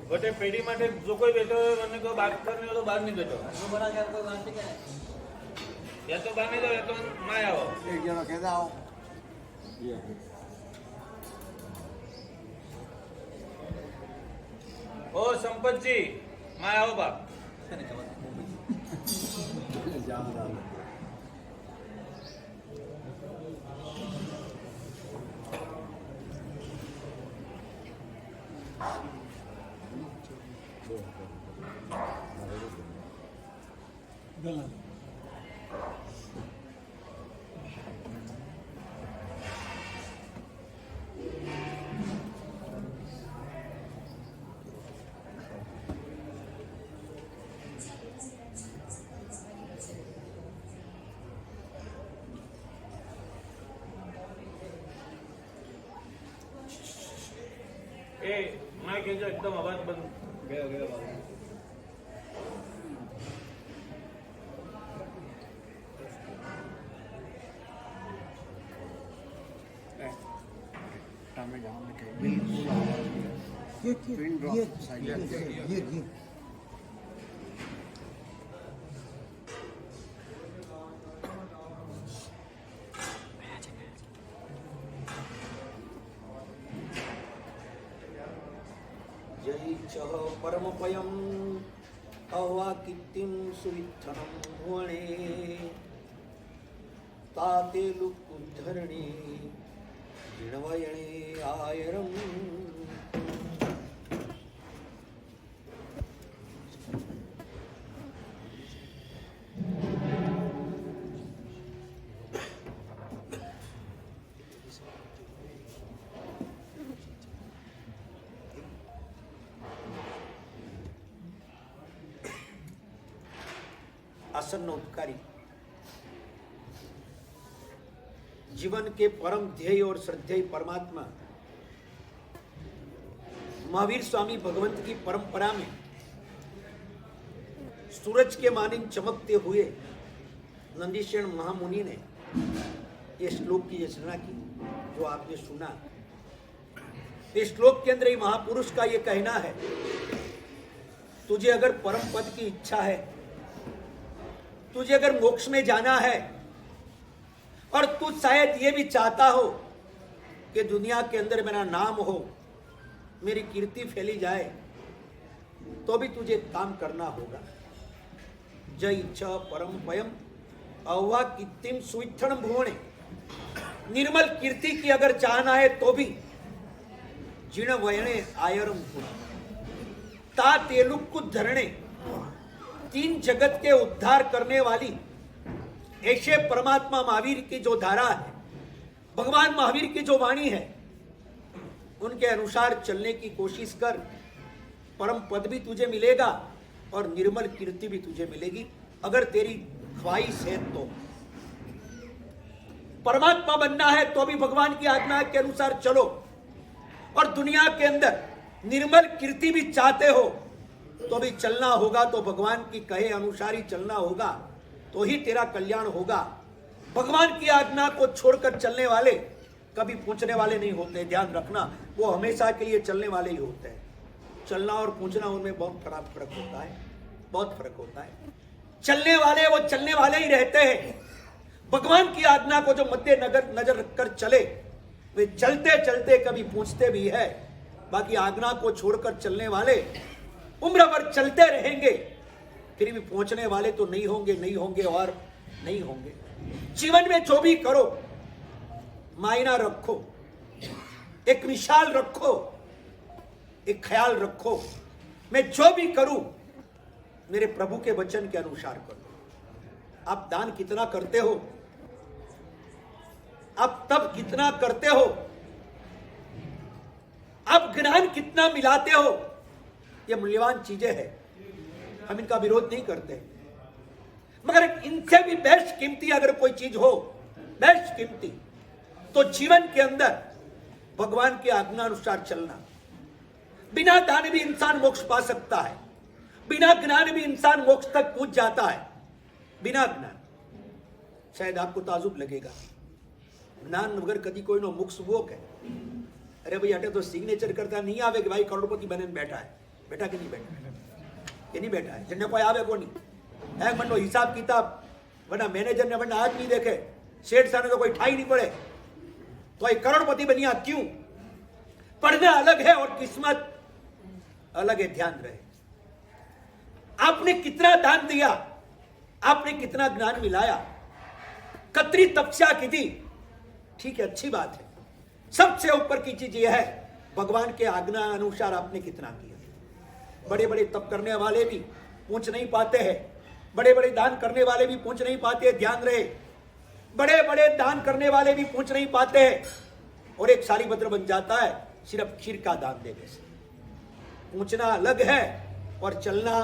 बटे पेढ़ी माटे जो कोई बैठो है मैंने को बात करने हो तो बाहर नहीं बैठो बड़ा क्या कोई बात क्या है या तो बाहर नहीं जाओ या तो मैं आओ एक जना कहता आओ ये ओ संपत जी मैं आओ बाप जाम डाल ए मैं कहજો एकदम आवाज बंद गया गया बात टामे जाम में कहीं बिल्कुल आवाज नहीं पिन ड्रॉप साइलेंट ये जय च परमपयम् अवाकित्तिं सुवित्थनं भुवने ताते लुकुद्धरणे जिणवयणे आयरम् आसन्न उपकारी जीवन के परम ध्येय और श्रद्धेय परमात्मा महावीर स्वामी भगवंत की परंपरा में सूरज के मानिन चमकते हुए नंदीशण महामुनि ने ये श्लोक की रचना की जो आपने सुना। इस श्लोक के अंदर ही महापुरुष का ये कहना है, तुझे अगर परम पद की इच्छा है, तुझे अगर मोक्ष में जाना है और तू शायद ये भी चाहता हो कि दुनिया के अंदर मेरा नाम हो, मेरी कीर्ति फैली जाए, तो भी तुझे काम करना होगा। जय च परम पयम अव्वा कीर्तिम सुवित्थण भुवने, निर्मल कीर्ति की अगर चाहना है तो भी जिण वयणे आयरम ता तेलुक्कु धरणे, तीन जगत के उद्धार करने वाली ऐसे परमात्मा महावीर की जो धारा है, भगवान महावीर की जो वाणी है, उनके अनुसार चलने की कोशिश कर, परम पद भी तुझे मिलेगा और निर्मल कीर्ति भी तुझे मिलेगी अगर तेरी ख्वाहिश है तो। परमात्मा बनना है तो भी भगवान की आज्ञा के अनुसार चलो, और दुनिया के अंदर निर्मल कीर्ति भी चाहते हो तो भी चलना होगा, तो भगवान की कहे अनुसार ही चलना होगा, तो ही तेरा कल्याण होगा। भगवान की आज्ञा को छोड़कर चलने वाले कभी पूछने वाले नहीं होते, ध्यान रखना, वो हमेशा के लिए चलने वाले ही होते हैं। चलना और पूछना उनमें बहुत फर्क होता है, बहुत फर्क होता है। चलने वाले वो चलने वाले ही रहते हैं, भगवान की आज्ञा को जो मध्य नजर रखकर चले वे चलते चलते कभी पूछते भी है, बाकी आज्ञा को छोड़कर चलने वाले उम्र भर चलते रहेंगे, फिर भी पहुंचने वाले तो नहीं होंगे, नहीं होंगे और नहीं होंगे। जीवन में जो भी करो मायना रखो, एक मिसाल रखो, एक ख्याल रखो, मैं जो भी करूं मेरे प्रभु के वचन के अनुसार करो। आप दान कितना करते हो, आप तब कितना करते हो, आप ज्ञान कितना मिलाते हो, ये मूल्यवान चीजें हैं, हम इनका विरोध नहीं करते, मगर इनसे भी बेस्ट कीमती अगर कोई चीज हो, बेस्ट कीमती, तो जीवन के अंदर भगवान की आज्ञा अनुसार चलना। बिना दान भी इंसान मोक्ष पा सकता है, बिना ज्ञान भी इंसान मोक्ष तक पहुंच जाता है। बिना ज्ञान, शायद आपको ताजुब लगेगा, ज्ञान वगर कभी कोई नो मोक्ष वो है, अरे भाई अटे तो सिग्नेचर करता नहीं आवे कि भाई करोड़पति बने बैठा है, બેઠા કે નહીં બેઠા? કે નહીં બેઠા? જેને કોઈ આવે કોની એક મંડો હિસાબ કિતાબ વરના મેનેજરને વરના આજ नहीं देखे, सेठ साने तो कोई ठाई नहीं पड़े, तो एक करोड़पति बनिया क्यों? पढ़ना अलग है और किस्मत अलग है, ध्यान रहे। आपने कितना दान दिया, आपने कितना ज्ञान मिलाया, कतरी तपस्या की थी, ठीक है, अच्छी बात है। सबसे ऊपर की चीज यह है भगवान के आज्ञा अनुसार आपने कितना किया। बड़े बड़े तप करने वाले भी पूछ नहीं पाते हैं, बड़े बड़े दान करने वाले भी पूछ नहीं पाते, ध्यान रहे। बड़े बड़े दान करने वाले भी पूछ नहीं पाते हैं और एक शालीभद्र बन जाता है सिर्फ खीर का दान देने से। पूछना अलग है और चलना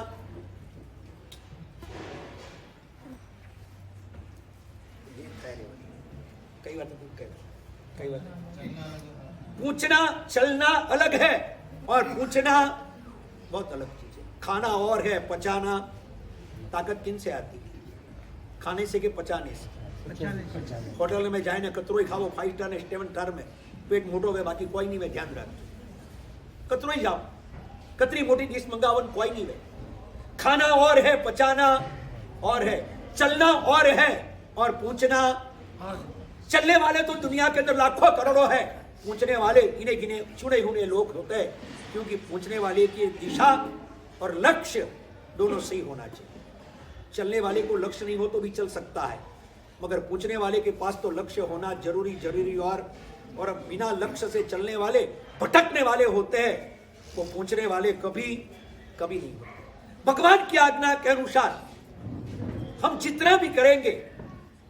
कई बार पूछना चलना अलग है और पूछना बहुत अलग चीज है। खाना और है, पचाना ताकत किन से आती है? खाने से के पचाने से। होटल में जाए ने कतरो ही खाओ, 5 स्टार ने 7 स्टार में पेट मोटो वे, बाकी कोई नहीं वे, ध्यान रखो। कतरो ही जाओ, कतरी मोटी डिश मंगावन कोई नहीं वे। खाना और है, पचाना और है, चलना और है और पूछना। चलने वाले तो दुनिया के अंदर लाखों करोड़ों है, पूछने वाले गिने गिने चुने हुए लोग होते हैं, क्योंकि पूछने वाले की दिशा और लक्ष्य दोनों सही होना चाहिए। चलने वाले को लक्ष्य नहीं हो तो भी चल सकता है, मगर पूछने वाले के पास तो लक्ष्य होना जरूरी और बिना लक्ष्य से चलने वाले भटकने वाले होते हैं, वो पूछने वाले कभी नहीं होते। भगवान की आज्ञा के अनुसार हम जितना भी करेंगे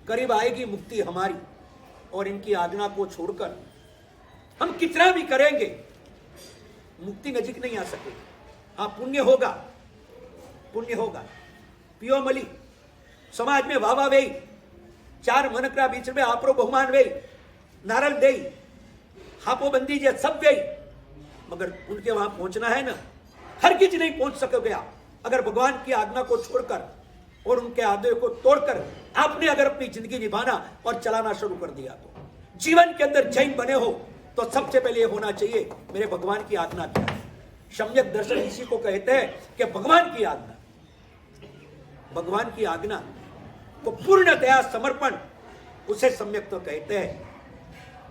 करीब आएगी मुक्ति हमारी, और इनकी आज्ञा को छोड़कर हम कितना भी करेंगे मुक्ति नजीक नहीं आ सकेगी। हाँ, पुण्य होगा। पियो मली समाज में वावा वे, 4 मनकरा बीच में आपरो बहुमान वे, नारल दे, हापो बंदी जे सब वे, मगर उनके वहां पहुंचना है ना, हर किसी नहीं पहुंच सकोगे आप अगर भगवान की आज्ञा को छोड़कर और उनके आदेश को तोड़कर आपने अगर अपनी जिंदगी निभाना और चलाना शुरू कर दिया। तो जीवन के अंदर जैन बने हो तो सबसे पहले ये होना चाहिए मेरे भगवान की आज्ञा क्या है। सम्यक दर्शन इसी को कहते हैं कि भगवान की आज्ञा को पूर्णतया समर्पण, उसे सम्यक तो कहते हैं।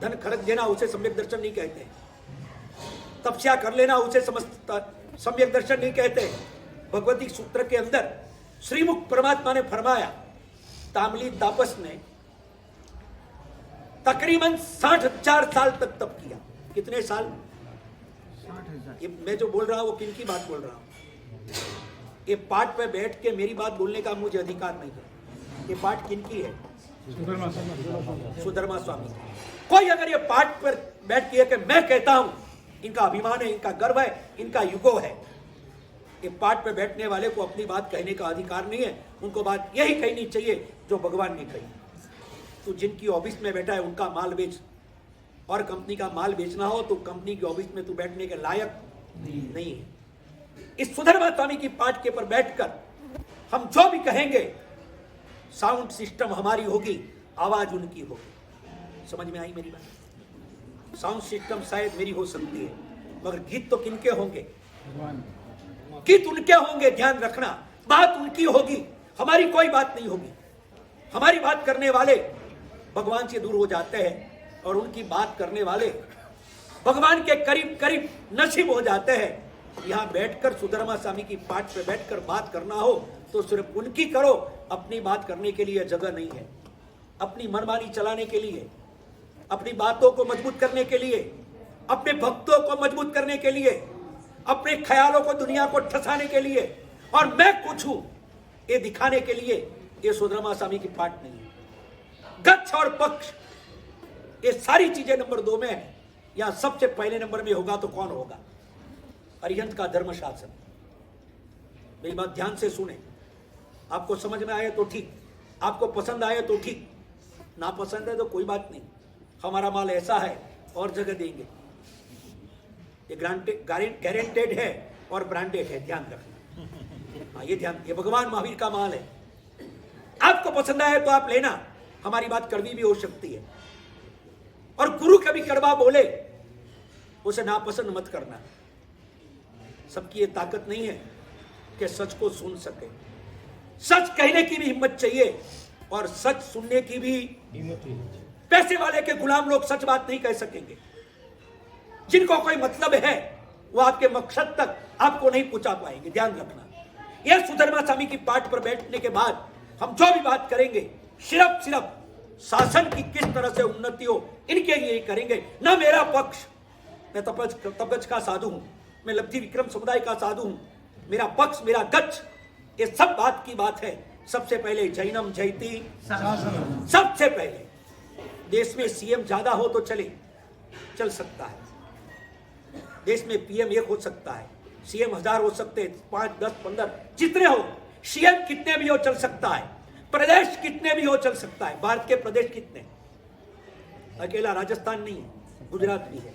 धन खर्च देना उसे सम्यक दर्शन नहीं कहते, तपस्या कर लेना उसे सम्यक दर्शन नहीं कहते। भगवती सूत्र के अंदर श्रीमुख परमात्मा ने फरमाया, तामली तापस ने तकरीबन 60,000 साल तक तप किया। कितने साल? 60,000। मैं जो बोल रहा हूं वो किन की बात बोल रहा हूं? ये पाठ पे बैठ के मेरी बात बोलने का मुझे अधिकार नहीं है। ये पाठ किन की है? सुधर्मा स्वामी। कोई अगर ये पाठ पर बैठ के कि मैं कहता हूं, इनका अभिमान है, इनका गर्व है, इनका युगो है, ये पाठ पे बैठने वाले को अपनी बात कहने का अधिकार नहीं है। उनको बात यही कहनी चाहिए जो भगवान ने कही। तो जिनकी ऑफिस में बैठा है उनका माल बेच, और कंपनी का माल बेचना हो तो कंपनी की ऑफिस में तू बैठने के लायक नहीं है। इस सुधर्मा स्वामी की पाठ के पर बैठकर हम जो भी कहेंगे, साउंड सिस्टम हमारी होगी, आवाज उनकी होगी। समझ में आई मेरी बात? साउंड सिस्टम शायद मेरी हो सकती है, मगर गीत तो किनके होंगे? गीत उनके होंगे, ध्यान रखना। बात उनकी होगी, हमारी कोई बात नहीं होगी। हमारी बात करने वाले भगवान से दूर हो जाते हैं और उनकी बात करने वाले भगवान के करीब करीब नसीब हो जाते हैं। यहां बैठकर सुधर्मा स्वामी की पाठ पे बैठकर बात करना हो तो सिर्फ उनकी करो, अपनी बात करने के लिए जगह नहीं है। अपनी मनमानी चलाने के लिए, अपनी बातों को मजबूत करने के लिए, अपने भक्तों को मजबूत करने के लिए, अपने ख्यालों को दुनिया को ठसाने के लिए और मैं कुछ हूं ये दिखाने के लिए ये सुधर्मा स्वामी की पाठ नहीं है। गच्छ और पक्ष ये सारी चीजें नंबर 2 में है। यहां सबसे पहले नंबर में होगा तो कौन होगा? अरिहंत का धर्मशास्त्र। मेरी बात ध्यान से सुने, आपको समझ में आए तो ठीक, आपको पसंद आए तो ठीक, ना पसंद है तो कोई बात नहीं। हमारा माल ऐसा है और जगह देंगे, ये गारंटेड है और ब्रांडेड है, ध्यान रखना। हाँ, ये ध्यान, ये भगवान महावीर का माल है। आपको पसंद आए तो आप लेना, हमारी बात कड़वी भी हो सकती है, और गुरु कभी कड़वा बोले उसे नापसंद मत करना। सबकी ये ताकत नहीं है कि सच को सुन सके। सच कहने की भी हिम्मत चाहिए और सच सुनने की भी हिम्मत। पैसे वाले के गुलाम लोग सच बात नहीं कह सकेंगे। जिनको कोई मतलब है वो आपके मकसद तक आपको नहीं पहुंचा पाएंगे, ध्यान रखना। यह सुधर्मा स्वामी की पाठ पर बैठने के बाद हम जो भी बात करेंगे सिर्फ शासन की किस तरह से उन्नति हो इनके लिए ही करेंगे। ना मेरा पक्ष, मैं तपज का साधु हूं, मैं लब्धि विक्रम समुदाय का साधु हूं, मेरा पक्ष मेरा गच्छ, ये सब बात की बात है। सबसे पहले जैनम जयती शासनम। सबसे पहले देश में सीएम ज्यादा हो तो चल सकता है, देश में पीएम एक हो सकता है, सीएम 1000 हो सकते हैं, 5, 10, 15 जितने हो, सीएम कितने भी हो चल सकता है, प्रदेश कितने भी हो चल सकता है। भारत के प्रदेश कितने? अकेला राजस्थान नहीं है, गुजरात भी है।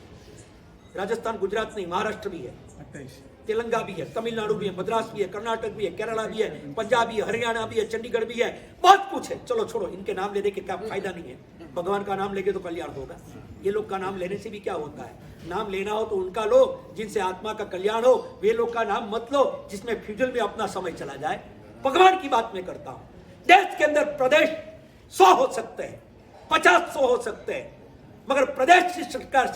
राजस्थान गुजरात नहीं, महाराष्ट्र भी है, तेलंगाना भी है, तमिलनाडु भी है, मद्रास भी है, कर्नाटक भी है, केरला भी है, पंजाब भी है, हरियाणा भी है, चंडीगढ़ भी है, बहुत कुछ है। चलो छोड़ो, इनके नाम लेने के क्या फायदा नहीं है। भगवान का नाम लेके तो कल्याण होगा। ये लोग का नाम लेने से भी क्या होता है? नाम लेना हो तो उनका लो जिनसे आत्मा का कल्याण हो, वे लोग का नाम मत लो जिसमें फ्यूजल में अपना समय चला जाए। भगवान की बात मैं करता हूं। देश के अंदर प्रदेश 100 हो सकते हैं, 50-100 हो सकते हैं, मगर प्रदेश की सरकार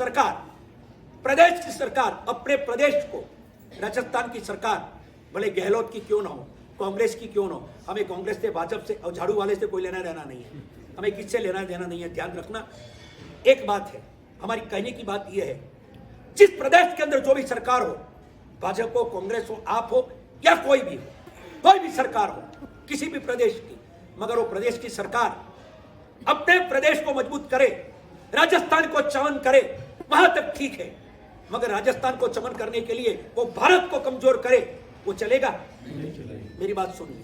अपने प्रदेश को, राजस्थान की सरकार भले गहलोत की क्यों ना हो, कांग्रेस की क्यों ना हो, हमें कांग्रेस से, भाजपा से और झाड़ू वाले से कोई लेना देना नहीं है, हमें किससे लेना देना नहीं है। ध्यान रखना, एक बात है, हमारी कहने की बात यह है, जिस प्रदेश के अंदर जो भी सरकार हो, भाजपा हो, कांग्रेस हो, आप हो या कोई भी हो, कोई भी सरकार हो किसी भी प्रदेश की, मगर वो प्रदेश की सरकार अपने प्रदेश को मजबूत करे, राजस्थान को चमन करे, वहां तक ठीक है, मगर राजस्थान को चमन करने के लिए वो भारत को कमजोर करे, वो चलेगा? मेरी बात सुनिए,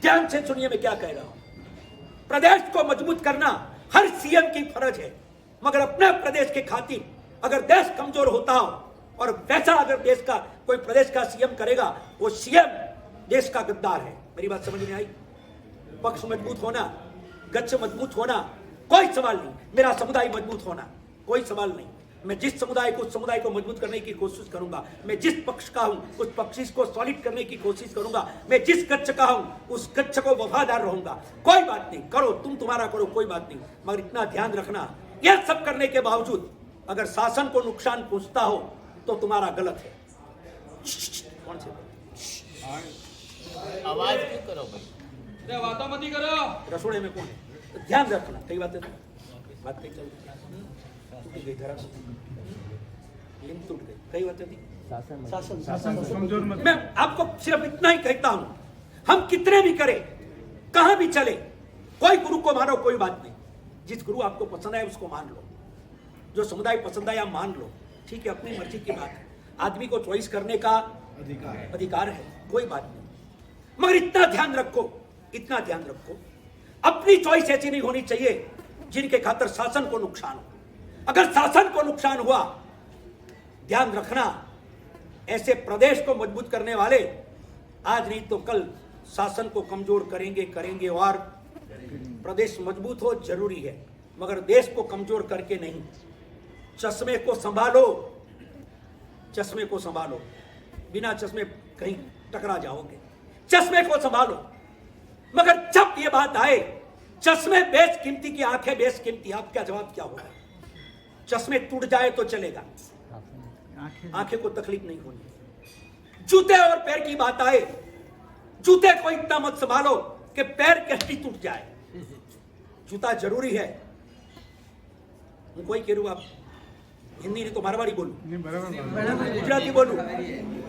ध्यान से सुनिए मैं क्या कह रहा हूं। प्रदेश को मजबूत करना हर सीएम की फर्ज है, मगर अपने प्रदेश के खातिर अगर देश कमजोर होता हो और वैसा अगर देश का कोई प्रदेश का सीएम करेगा, वो सीएम देश का गद्दार है। मेरी बात समझ में आई? पक्ष मजबूत होना, गच्छ मजबूत होना कोई सवाल नहीं, मेरा समुदाय मजबूत होना कोई सवाल नहीं। मैं जिस समुदाय को मजबूत करने की कोशिश करूंगा, मैं जिस पक्ष का हूं उस पक्ष को सॉलिड करने की कोशिश करूंगा, मैं जिस गच्छ का हूं उस गच्छ को वफादार रहूंगा। कोई बात नहीं, करो तुम तुम्हारा करो, कोई बात नहीं, मगर इतना ध्यान रखना, यह सब करने के बावजूद अगर शासन को नुकसान पहुंचता हो तो तुम्हारा गलत है। कौन से आवाज क्यों करो भाई, बातों मत करो। रसोड़े में कौन है? तो ध्यान रखना, कई बातें बात कही चल गई, धरा लिंक टूट गई, कई बातें थी। शासन मैं आपको सिर्फ इतना ही कहता हूं, हम कितने भी करें, कहां भी चले, कोई गुरु को मानो कोई बात नहीं, जिस गुरु आपको पसंद आए उसको मान लो, जो समुदाय पसंद आया मान लो, ठीक है, अपनी मर्जी की बात है, आदमी को चॉइस करने का अधिकार है, कोई बात नहीं, मगर इतना ध्यान रखो, अपनी चॉइस ऐसी नहीं होनी चाहिए जिनके खातिर शासन को नुकसान हो। अगर शासन को नुकसान हुआ, ध्यान रखना, ऐसे प्रदेश को मजबूत करने वाले आज नहीं तो कल शासन को कमजोर करेंगे और प्रदेश मजबूत हो जरूरी है, मगर देश को कमजोर करके नहीं। चश्मे को संभालो, बिना चश्मे कहीं टकरा जाओगे, चश्मे को संभालो। मगर जब ये बात आए, चश्मे बेशकीमती की आंखें बेशकीमती, आपका जवाब क्या होगा? चश्मे टूट जाए तो चलेगा, आंखें को तकलीफ नहीं होनी। जूते और पैर की बात आए, जूते को इतना मत संभालो कि पैर की हड्डी टूट जाए। जूता जरूरी है। कोई कह आप हिंदी नहीं तो मारवाडी बोलू, गुजराती बोलू,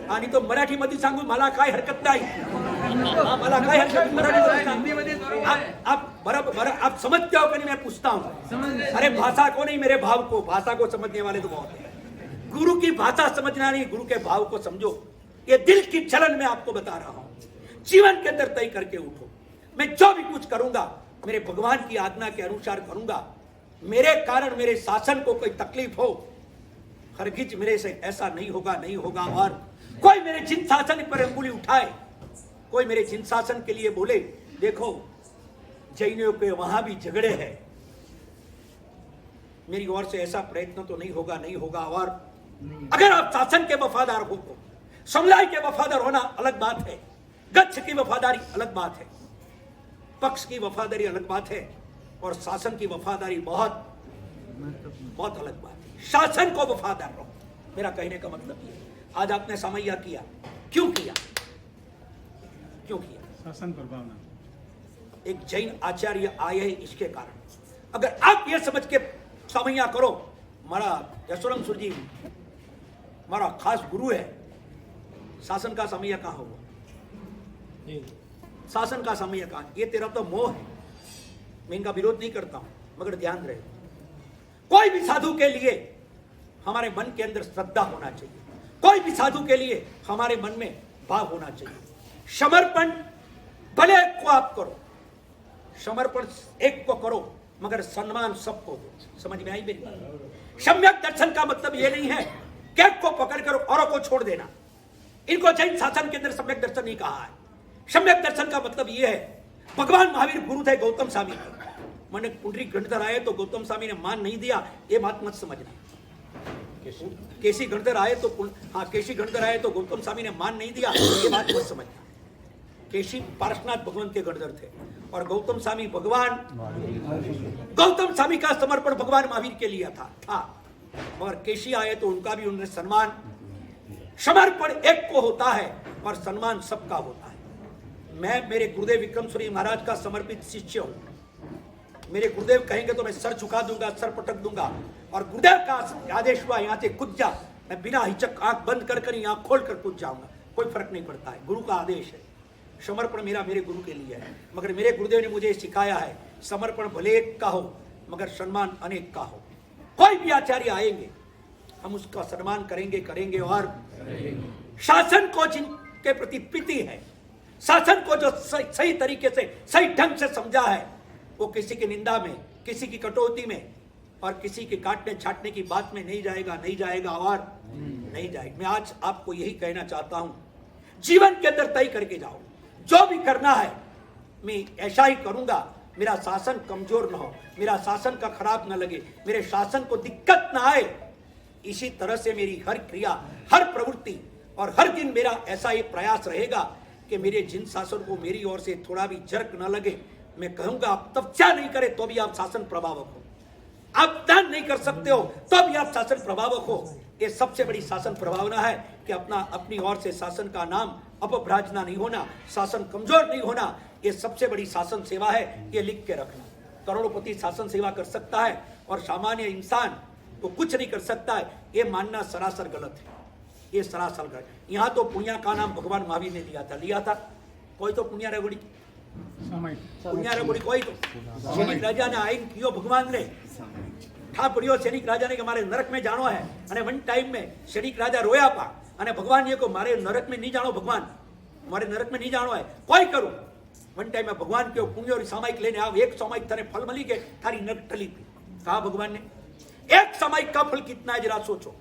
आणि तो मराठी मध्ये सांगू मला काय हरकत नाही, मला काय हरकत मराठी। आप बराबर आप समझते हो कि नहीं? मैं पूछता हूँ, अरे भाषा को नहीं, मेरे भाव को, भाषा को समझने वाले तो बहुत है। गुरु की भाषा समझना नहीं, गुरु के भाव को समझो। ये दिल की जलन मैं आपको बता रहा हूँ, जीवन के अंदर तय करके उठो। मैं जो भी कुछ करूंगा मेरे भगवान की आज्ञा के अनुसार करूंगा। मेरे कारण मेरे शासन को कोई तकलीफ हो, हरगिज मेरे से ऐसा नहीं होगा। और कोई मेरे जिन शासन पर अंगुली उठाए, कोई मेरे जिन शासन के लिए बोले देखो जैनियों के वहां भी झगड़े हैं, मेरी ओर से ऐसा प्रयत्न तो नहीं होगा। और अगर आप शासन के वफादार हो तो समुदाय के वफादार होना अलग बात है, गच्छ की वफादारी अलग बात है, पक्ष की वफादारी अलग बात है, और शासन की वफादारी बहुत बहुत अलग बात है। शासन को वफादार रहो, मेरा कहने का मतलब ये है। आज आपने समैया किया, क्यों किया? क्यों किया? शासन पर भावना। एक जैन आचार्य आए हैं इसके कारण। अगर आप ये समझ के समैया करो, हमारा यशोरंग सुर जी हमारा खास गुरु है, शासन का समैया कहां होगा? शासन का समैया कहां? ये तेरा तो मोह है, मैं इनका विरोध नहीं करता हूं, मगर ध्यान रहे, कोई भी साधु के लिए हमारे मन के अंदर श्रद्धा होना चाहिए, कोई भी साधु के लिए हमारे मन में भाव होना चाहिए। समर्पण भले एक को आप करो, समर्पण एक को करो, मगर सम्मान सबको दो। समझ में आई मेरी बात? सम्यक दर्शन का मतलब ये नहीं है कि एक को पकड़ कर औरों को छोड़ देना। इनको जैन शासन के अंदर सम्यक दर्शन नहीं कहा है। सम्यक दर्शन का मतलब ये है, भगवान महावीर गुरु थे गौतम स्वामी के, मैंने पुंडरी गणधर आए तो गौतम स्वामी ने मान नहीं दिया, ये बात मत समझना। केसी गणधर आए तो केसी गणधर आए तो गौतम स्वामी ने मान नहीं दिया, ये बात मत समझना। केसी पार्श्वनाथ भगवान के गणधर थे और गौतम स्वामी गौतम स्वामी का समर्पण भगवान महावीर के लिए था। और केसी आए तो उनका भी उन्होंने सम्मान, समर्पण एक को होता है और सम्मान सबका होता है। मैं मेरे गुरुदेव विक्रम सूरी महाराज का समर्पित शिष्य हूं। मेरे गुरुदेव कहेंगे तो मैं सर झुका दूंगा, सर पटक दूंगा, और गुरुदेव का आदेश हुआ यहाँ से कूद जा, मैं बिना हिचक आंख बंद कर आंख खोल कर कूद जाऊंगा, कोई फर्क नहीं पड़ता है। गुरु का आदेश है, समर्पण मेरा मेरे गुरु के लिए है। मगर मेरे गुरुदेव ने मुझे सिखाया है, समर्पण भले एक का हो मगर सम्मान अनेक का हो। कोई भी आचार्य आएंगे हम उसका सम्मान करेंगे और शासन को जिनके प्रति प्रीति है, शासन को जो सही तरीके से सही ढंग से समझा है, वो किसी की निंदा में, किसी की कटौती में और किसी के काटने छाटने की बात में नहीं जाएगा और नहीं जाएगा। मैं आज आपको यही कहना चाहता हूं, जीवन के अंदर तय करके जाओ, जो भी करना है मैं ऐसा ही करूंगा, मेरा शासन कमजोर ना हो, मेरा शासन का खराब ना लगे, मेरे शासन को दिक्कत ना आए। इसी तरह से मेरी हर क्रिया, हर प्रवृत्ति और हर दिन मेरा ऐसा ही प्रयास रहेगा कि मेरे जिन शासन को मेरी ओर से थोड़ा भी जर्क न लगे। मैं कहूंगा आप तपस्या नहीं करे तो भी आप शासन प्रभावक हो, आप दान नहीं कर सकते हो तो भी आप शासन प्रभावक हो। ये सबसे बड़ी शासन प्रभावना है कि अपनी ओर से शासन का नाम अपभ्राजना नहीं होना, शासन कमजोर नहीं होना, ये सबसे बड़ी शासन सेवा है। ये लिख के रखना। करोड़पति शासन सेवा कर सकता है और सामान्य इंसान तो कुछ नहीं कर सकता है, ये मानना सरासर गलत है, ये सरासर गलत। यहाँ तो पुण्या का नाम भगवान महावीर ने लिया था। कोई तो पुण्या रेगुड़ी कोई तो सैनिक राजा ने आइन कियो भगवान ने ठापड़ियो सैनिक राजा ने मारे नरक में जानो है અને वन टाइम में सैनिक राजा रोया पा અને भगवान ये को मारे नरक में नहीं जानो, भगवान मारे नरक में नहीं जानो है, कोई करूं वन टाइम में भगवान के पुण्य और सामायिक लेने आओ, एक सामायिक तने फल मिली के थारी नरक टली थी। कहा भगवान ने एक सामायिक का फल कितना है, जरा सोचो,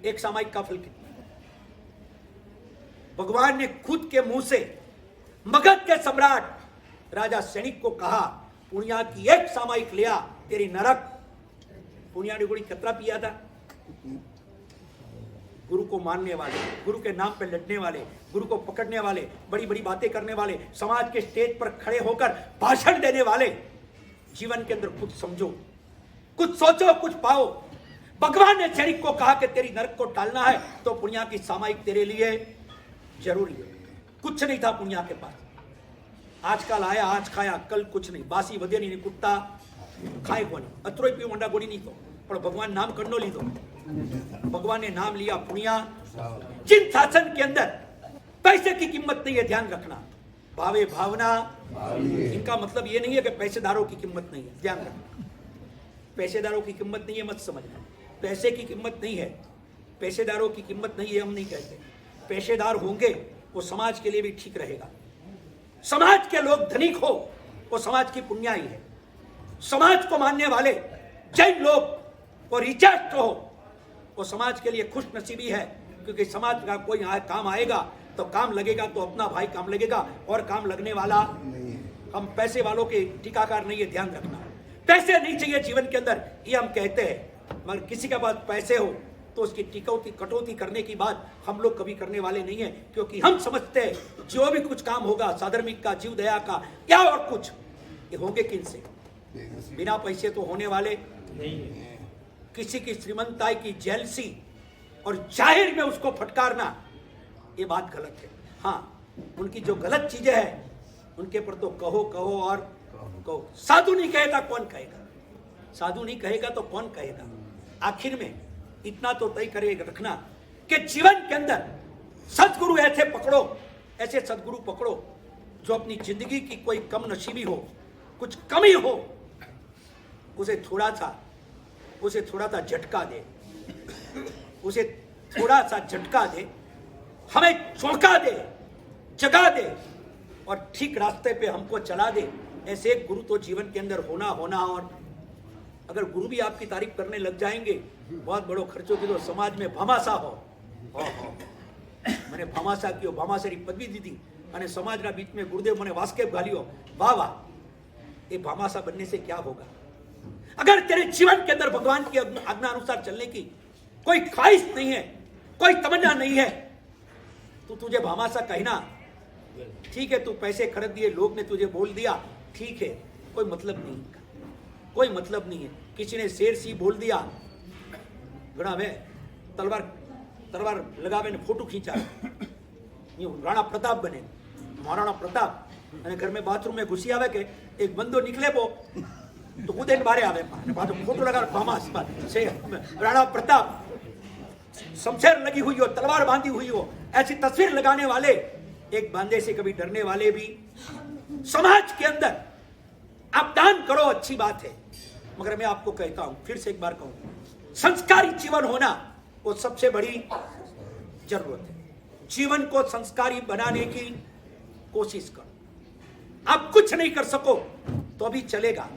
एक सामायिक का फल कितना। भगवान ने खुद के मुंह से मगध के सम्राट राजा सैनिक को कहा, पुण्या की एक सामायिक लिया तेरी नरक। पुण्या ने गुड़ी कतरा पिया था। गुरु को मानने वाले, गुरु के नाम पे लड़ने वाले, गुरु को पकड़ने वाले, बड़ी बड़ी बातें करने वाले, समाज के स्टेज पर खड़े होकर भाषण देने वाले, जीवन के अंदर कुछ समझो, कुछ सोचो, कुछ पाओ। भगवान ने सैनिक को कहा कि तेरी नरक को टालना है तो पुण्या की सामायिक तेरे लिए जरूरी है। कुछ नहीं था पुण्या के पास, आजकल आया आज खाया, कल कुछ नहीं, बासी वधे नहीं, कुत्ता खाए को नहीं, अतरोय पी मंडा गोड़ी नहीं तो, पर भगवान नाम करनो लीधो, भगवान ने नाम लिया पुण्या। जिन शासन के अंदर पैसे की कीमत नहीं है, ध्यान रखना, भावे भावना, इनका मतलब ये नहीं है कि पैसेदारों की कीमत नहीं है, ध्यान रखना, पैसेदारों की कीमत नहीं है मत समझना, पैसे की कीमत नहीं है, पैसेदारों की कीमत नहीं है हम नहीं कहते। पैसेदार होंगे वो समाज के लिए भी ठीक रहेगा, समाज के लोग धनिक हो वो समाज की पुण्याई है, समाज को मानने वाले जैन लोग और रिचार्ड हो वो समाज के लिए खुश नसीबी है, क्योंकि समाज का कोई काम आएगा तो काम लगेगा तो अपना भाई काम लगेगा, और काम लगने वाला हम पैसे वालों के टीकाकार नहीं है, ध्यान रखना। पैसे नहीं चाहिए जीवन के अंदर ये हम कहते हैं, मगर किसी के पास पैसे हो तो उसकी टिकौती कटौती करने की बात हम लोग कभी करने वाले नहीं है, क्योंकि हम समझते हैं जो भी कुछ काम होगा साधर्मिक का, जीव दया का या और कुछ, ये होंगे किनसे? बिना पैसे तो होने वाले नहीं है। किसी की श्रीमंताई की जेलसी और जाहिर में उसको फटकारना, ये बात गलत है। हाँ, उनकी जो गलत चीजें हैं उनके पर तो कहो कहो और कहो। साधु नहीं कहेगा कौन कहेगा? साधु नहीं कहेगा तो कौन कहेगा? आखिर में इतना तो तय करे रखना कि जीवन के अंदर सदगुरु ऐसे पकड़ो, ऐसे सदगुरु पकड़ो जो अपनी जिंदगी की कोई कम नसीबी हो, कुछ कमी हो, उसे थोड़ा सा झटका दे, उसे थोड़ा सा झटका दे, हमें चौंका दे, जगा दे और ठीक रास्ते पे हमको चला दे। ऐसे एक गुरु तो जीवन के अंदर होना। और अगर गुरु भी आपकी तारीफ करने लग जाएंगे बहुत बड़ो खर्चो की, तो समाज में भामाशा हो मैंने भामाशा की, भामाशारी पदवी दीदी અને સમાજના बीच में गुरुदेव મને વાસ્કેપ ગાલ્યો, वाह वाह। ये भामाशा बनने से क्या होगा? अगर तेरे जीवन के अंदर भगवान की आज्ञा अनुसार चलने की कोई ख्वाहिश नहीं है, कोई तमन्ना नहीं है, तो तुझे भामाशा कहना ठीक है। तू पैसे खरीद दिए, लोग ने तुझे बोल दिया, ठीक है, कोई मतलब नहीं, कोई मतलब नहीं है। किसी ने शेर सी बोल दिया, घणा वे तलवार लगावे ने फोटो खींचा, राणा प्रताप बने, महाराणा प्रताप, અને घर में बाथरूम में घुसी आवे के एक बंदो निकले वो तो कूदे बारे आवे, फोटो लगा भामाश से राणा प्रताप, शमशेर लगी हुई हो, तलवार बांधी हुई हो, ऐसी तस्वीर लगाने वाले, एक बांधे से कभी डरने वाले भी समाज के अंदर आप दान करो, अच्छी बात है, मगर मैं आपको कहता हूं, फिर से एक बार कहूं, संस्कारी जीवन होना वो सबसे बड़ी जरूरत है। जीवन को संस्कारी बनाने की कोशिश करो। आप कुछ नहीं कर सको तो भी चलेगा,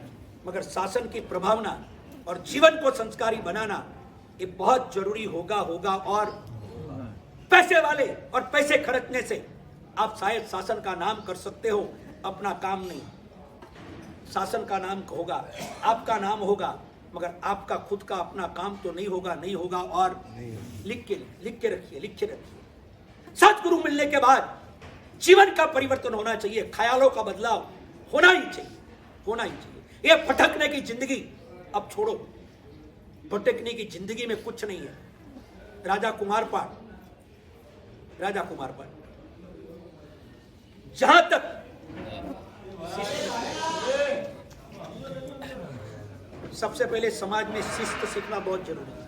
मगर शासन की प्रभावना और जीवन को संस्कारी बनाना ये बहुत जरूरी होगा। और पैसे वाले और पैसे खर्चने से आप शायद शासन का नाम कर सकते हो, अपना काम नहीं। शासन का नाम होगा, आपका नाम होगा, मगर आपका खुद का अपना काम तो नहीं होगा। और लिख के रखिए। सतगुरु मिलने के बाद जीवन का परिवर्तन होना चाहिए, ख्यालों का बदलाव होना ही चाहिए। ये भटकने की जिंदगी अब छोड़ो, भटकने की जिंदगी में कुछ नहीं है। राजा कुमारपाल, जहां तक सबसे पहले समाज में शिस्त सीखना बहुत जरूरी है।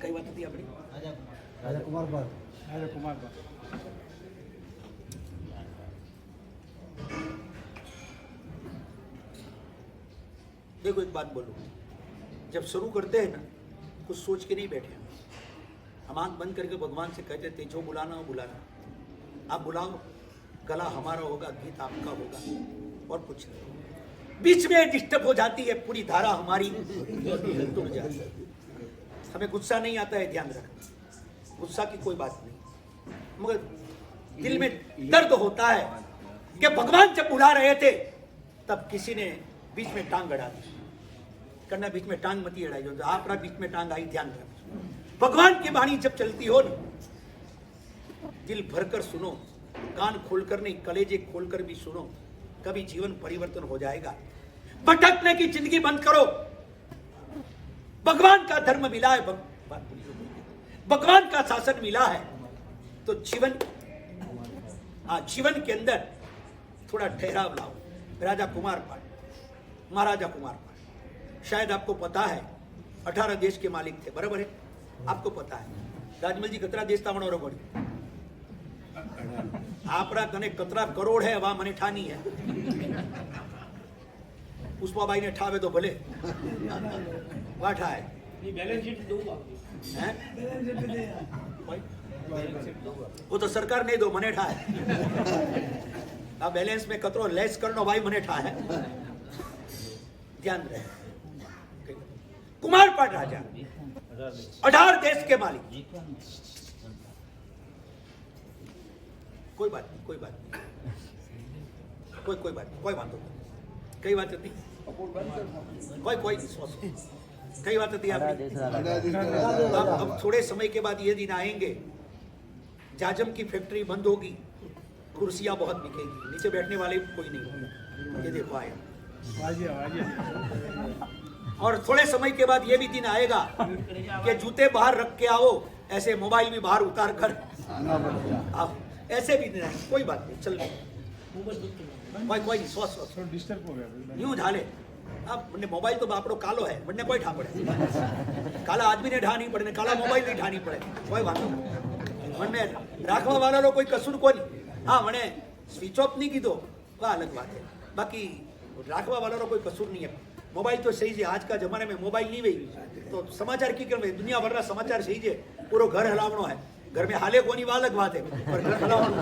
कई बात थी अपनी राजा कुमारपाल देखो, एक बात बोलूं, जब शुरू करते हैं ना, कुछ सोच के नहीं बैठे हम आंख बंद करके भगवान से कहते थे जो बुलाना हो बुलाना, आप बुलाओ, गला हमारा होगा, गीत आपका होगा, और कुछ नहीं। बीच में डिस्टर्ब हो जाती है पूरी धारा हमारी, टूट जाती है। हमें गुस्सा नहीं आता है, ध्यान रखना, गुस्सा की कोई बात नहीं, मगर दिल में दर्द होता है कि भगवान जब बुला रहे थे तब किसी ने बीच में टांग अड़ा दी। करना बीच में टांग मती अड़ाई, जो आप बीच में टांग आई, ध्यान रखना। भगवान की वाणी जब चलती हो ना, दिल भरकर सुनो, कान खोलकर नहीं, कलेजे खोलकर भी सुनो, कभी जीवन परिवर्तन हो जाएगा। भटकने की जिंदगी बंद करो। भगवान का धर्म मिला है, भगवान का शासन मिला है, तो जीवन के अंदर थोड़ा ठहराव लाओ। महाराजा कुमारपाल, शायद आपको पता है 18 देश के मालिक थे, बराबर है, आपको पता है। राजमल जी कतरा देश था मनो बड़ी, आपरा कने कतरा करोड़ है, वहां मने ठानी है। पुष्पाबाई ने ठावे तो भले, वहां ठाए बैलेंस शीट दूंगा, वो तो सरकार नहीं दो, मने ठाए। आ बैलेंस में कतरो लेस करनो भाई मने ठाए, ध्यान रहे। कुमारपाल राजा 18 देश के मालिक, कोई बात नहीं, कोई बात नहीं, कोई बात नहीं, कई बात नहीं, कोई कई बात थी आपने। अब थोड़े समय के बाद ये दिन आएंगे, जाजम की फैक्ट्री बंद होगी, कुर्सियां बहुत बिकेगी, नीचे बैठने वाले कोई नहीं होगा। ये देखो आया। और थोड़े समय के बाद ये भी दिन आएगा कि जूते बाहर रख के आओ, ऐसे मोबाइल भी बाहर उतार कर आओ, ऐसे भी दिन आएंगे। कोई बात नहीं, चल कोई नहीं, सो यूं झाले। अब મને મોબાઈલ તો આપણો કાલો હે, મને કોઈ ઠા પડે, કાલા આદમીને ઠા નહીં પડે ને કાલા મોબાઈલ ની ઠા નહીં પડે, કોઈ વાંધો નહીં। મને રાખવા વાળાનો કોઈ કસૂર કોઈ નહીં। હા, મને સ્વિચ ઓફ નહીં કીધો, વાહ અલગ વાત है, બાકી રાખવા વાળાનો કોઈ કસૂર नहीं है। मोबाइल तो सही है, आज का जमाने में मोबाइल नहीं वही तो समाचार की कर दुनिया भर समाचार सही है, पूरा घर हलावनो है, घर में हाले कोनी वाह अलग बात है, पर घर हलावनो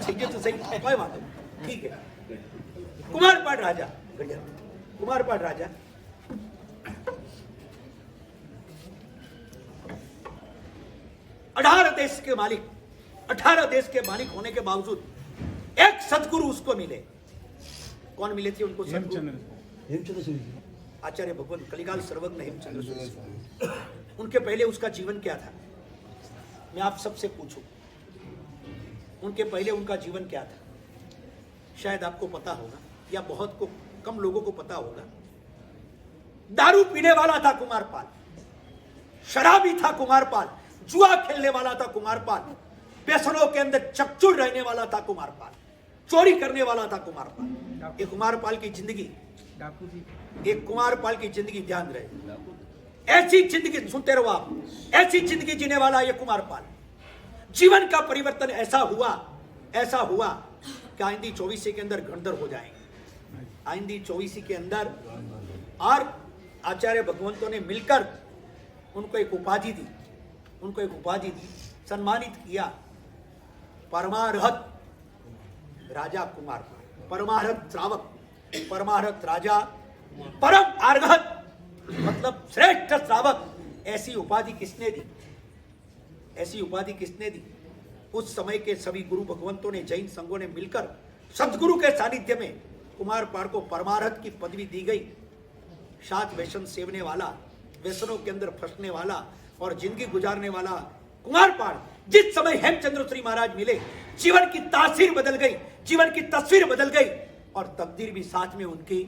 सही है तो सही है, कोई बात नहीं, ठीक है। कुमारपाट राजा, कुमारपाट राजा 18 देश के मालिक, 18 देश के मालिक होने के बावजूद एक सदगुरु उसको मिले। कौन मिले थे उनको? सदगुरु आचार्य भगवान कलिकाल सर्वज्ञ हेमचंद्र सूरी। उनके पहले उसका जीवन क्या था, मैं आप सबसे पूछूं, उनके पहले उनका जीवन क्या था? शायद आपको पता होगा या बहुत को कम लोगों को पता होगा। दारू पीने वाला था कुमारपाल, शराबी था कुमारपाल, जुआ खेलने वाला था कुमारपाल, व्यसनों के अंदर चकचुर रहने वाला था कुमारपाल, चोरी करने वाला था कुमारपाल। ये कुमारपाल की जिंदगी, एक कुमारपाल की जिंदगी ध्यान रहे, ऐसी जिंदगी सुनते रहो आप, ऐसी जिंदगी जीने वाला ये कुमारपाल। जीवन का परिवर्तन ऐसा हुआ कि आइंदी 24 के अंदर गणधर हो जाएंगे, आइंदी 24 के अंदर। और आचार्य भगवंतों ने मिलकर उनको एक उपाधि दी, सम्मानित किया, परमारहत राजा कुमारपाल, परमारहत श्रावक, परमारहत राजा, परम आर्हत मतलब श्रेष्ठ श्रावक। ऐसी उपाधि किसने दी? ऐसी उपाधि किसने दी? उस समय के सभी गुरु भगवंतों ने, जैन संघों ने मिलकर सदगुरु के सानिध्य में कुमारपाल को परमारहत की पदवी दी गई। सात व्यसन सेवने वाला, व्यसनों के अंदर फंसने वाला और जिंदगी गुजारने वाला कुमारपाल जिस समय हेमचंद्र श्री महाराज मिले, जीवन की तासीर बदल गई, जीवन की तस्वीर बदल गई और तकदीर भी साथ में उनकी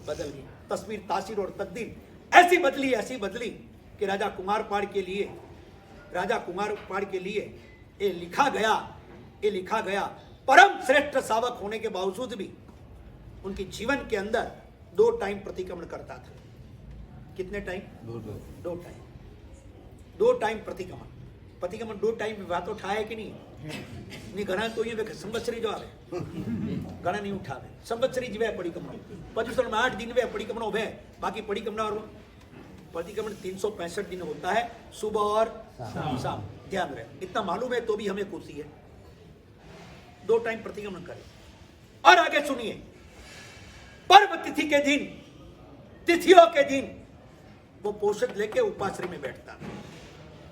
बदल गई। तस्वीर, तासीर और तकदीर ऐसी बदली कि राजा कुमारपाल के लिए ये लिखा गया परम श्रेष्ठ शावक होने के बावजूद भी उनके जीवन के अंदर 2 टाइम प्रतिक्रमण करता था। कितने टाइम? 2 टाइम प्रतिक्रमण 2 टाइम बात उठाए कि नहीं घना तो ये संवत्सरी जो आवे घना नहीं उठावे, संवत्सरी ज वे परिक्रमण, पचुसर में 8 दिन वे परिक्रमण वे, बाकी परिक्रमण और प्रतिक्रमण 365 दिन होता है, सुबह और शाम। ध्यान रहे, इतना मालूम है तो भी हमें खुशी है। 2 टाइम प्रतिक्रमण करें। और आगे सुनिए, पर्व तिथि के दिन, तिथियों के दिन वो पोषक लेके उपाश्रय में बैठता।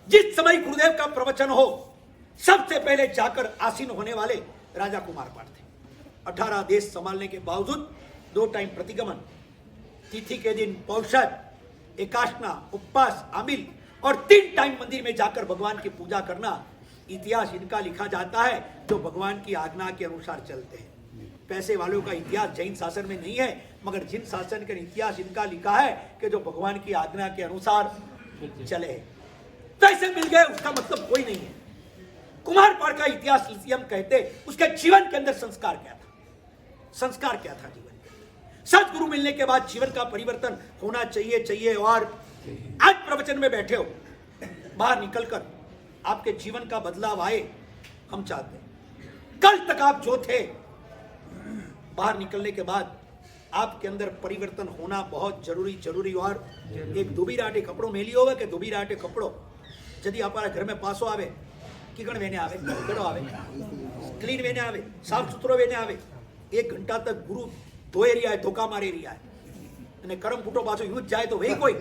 जिस समय गुरुदेव का प्रवचन हो, सबसे पहले जाकर आसीन होने वाले राजा कुमारपाल थे। 18 देश संभालने के बावजूद 2 टाइम प्रतिगमन, तिथि के दिन पौषद, एकादशना, उपवास, आमिल और 3 टाइम मंदिर में जाकर भगवान की पूजा करना। इतिहास इनका लिखा जाता है जो भगवान की आज्ञा के अनुसार चलते हैं। पैसे वालों का इतिहास जैन शासन में नहीं है, मगर जिन शासन का इतिहास इनका लिखा है कि जो भगवान की आज्ञा के अनुसार चले। पैसे मिल गए उसका मतलब कोई नहीं है। कुमारपाल का इतिहास हम कहते, उसके जीवन के अंदर संस्कार क्या था जीवन के। सदगुरु मिलने के बाद जीवन का परिवर्तन होना चाहिए। और आज प्रवचन में बैठे हो, बाहर निकलकर आपके जीवन का बदलाव आए, हम चाहते हैं। कल तक आप जो थे, बाहर निकलने के बाद आपके अंदर परिवर्तन होना बहुत जरूरी। और एक दुबीराटे कपड़ो मेली होगा कि दुबीराटे कपड़ो यदि आप घर में पासो आवे, किगण वेने आवे, कड़ो आवे, क्लीन वेने आवे, साफ सुथरो वेने आवे। 1 घंटा तक गुरु धोए रिया है, धोखा मारे रिया है, અને કરમ ફૂટો પાછો યુદ્ધ જાય તો વહી કોઈ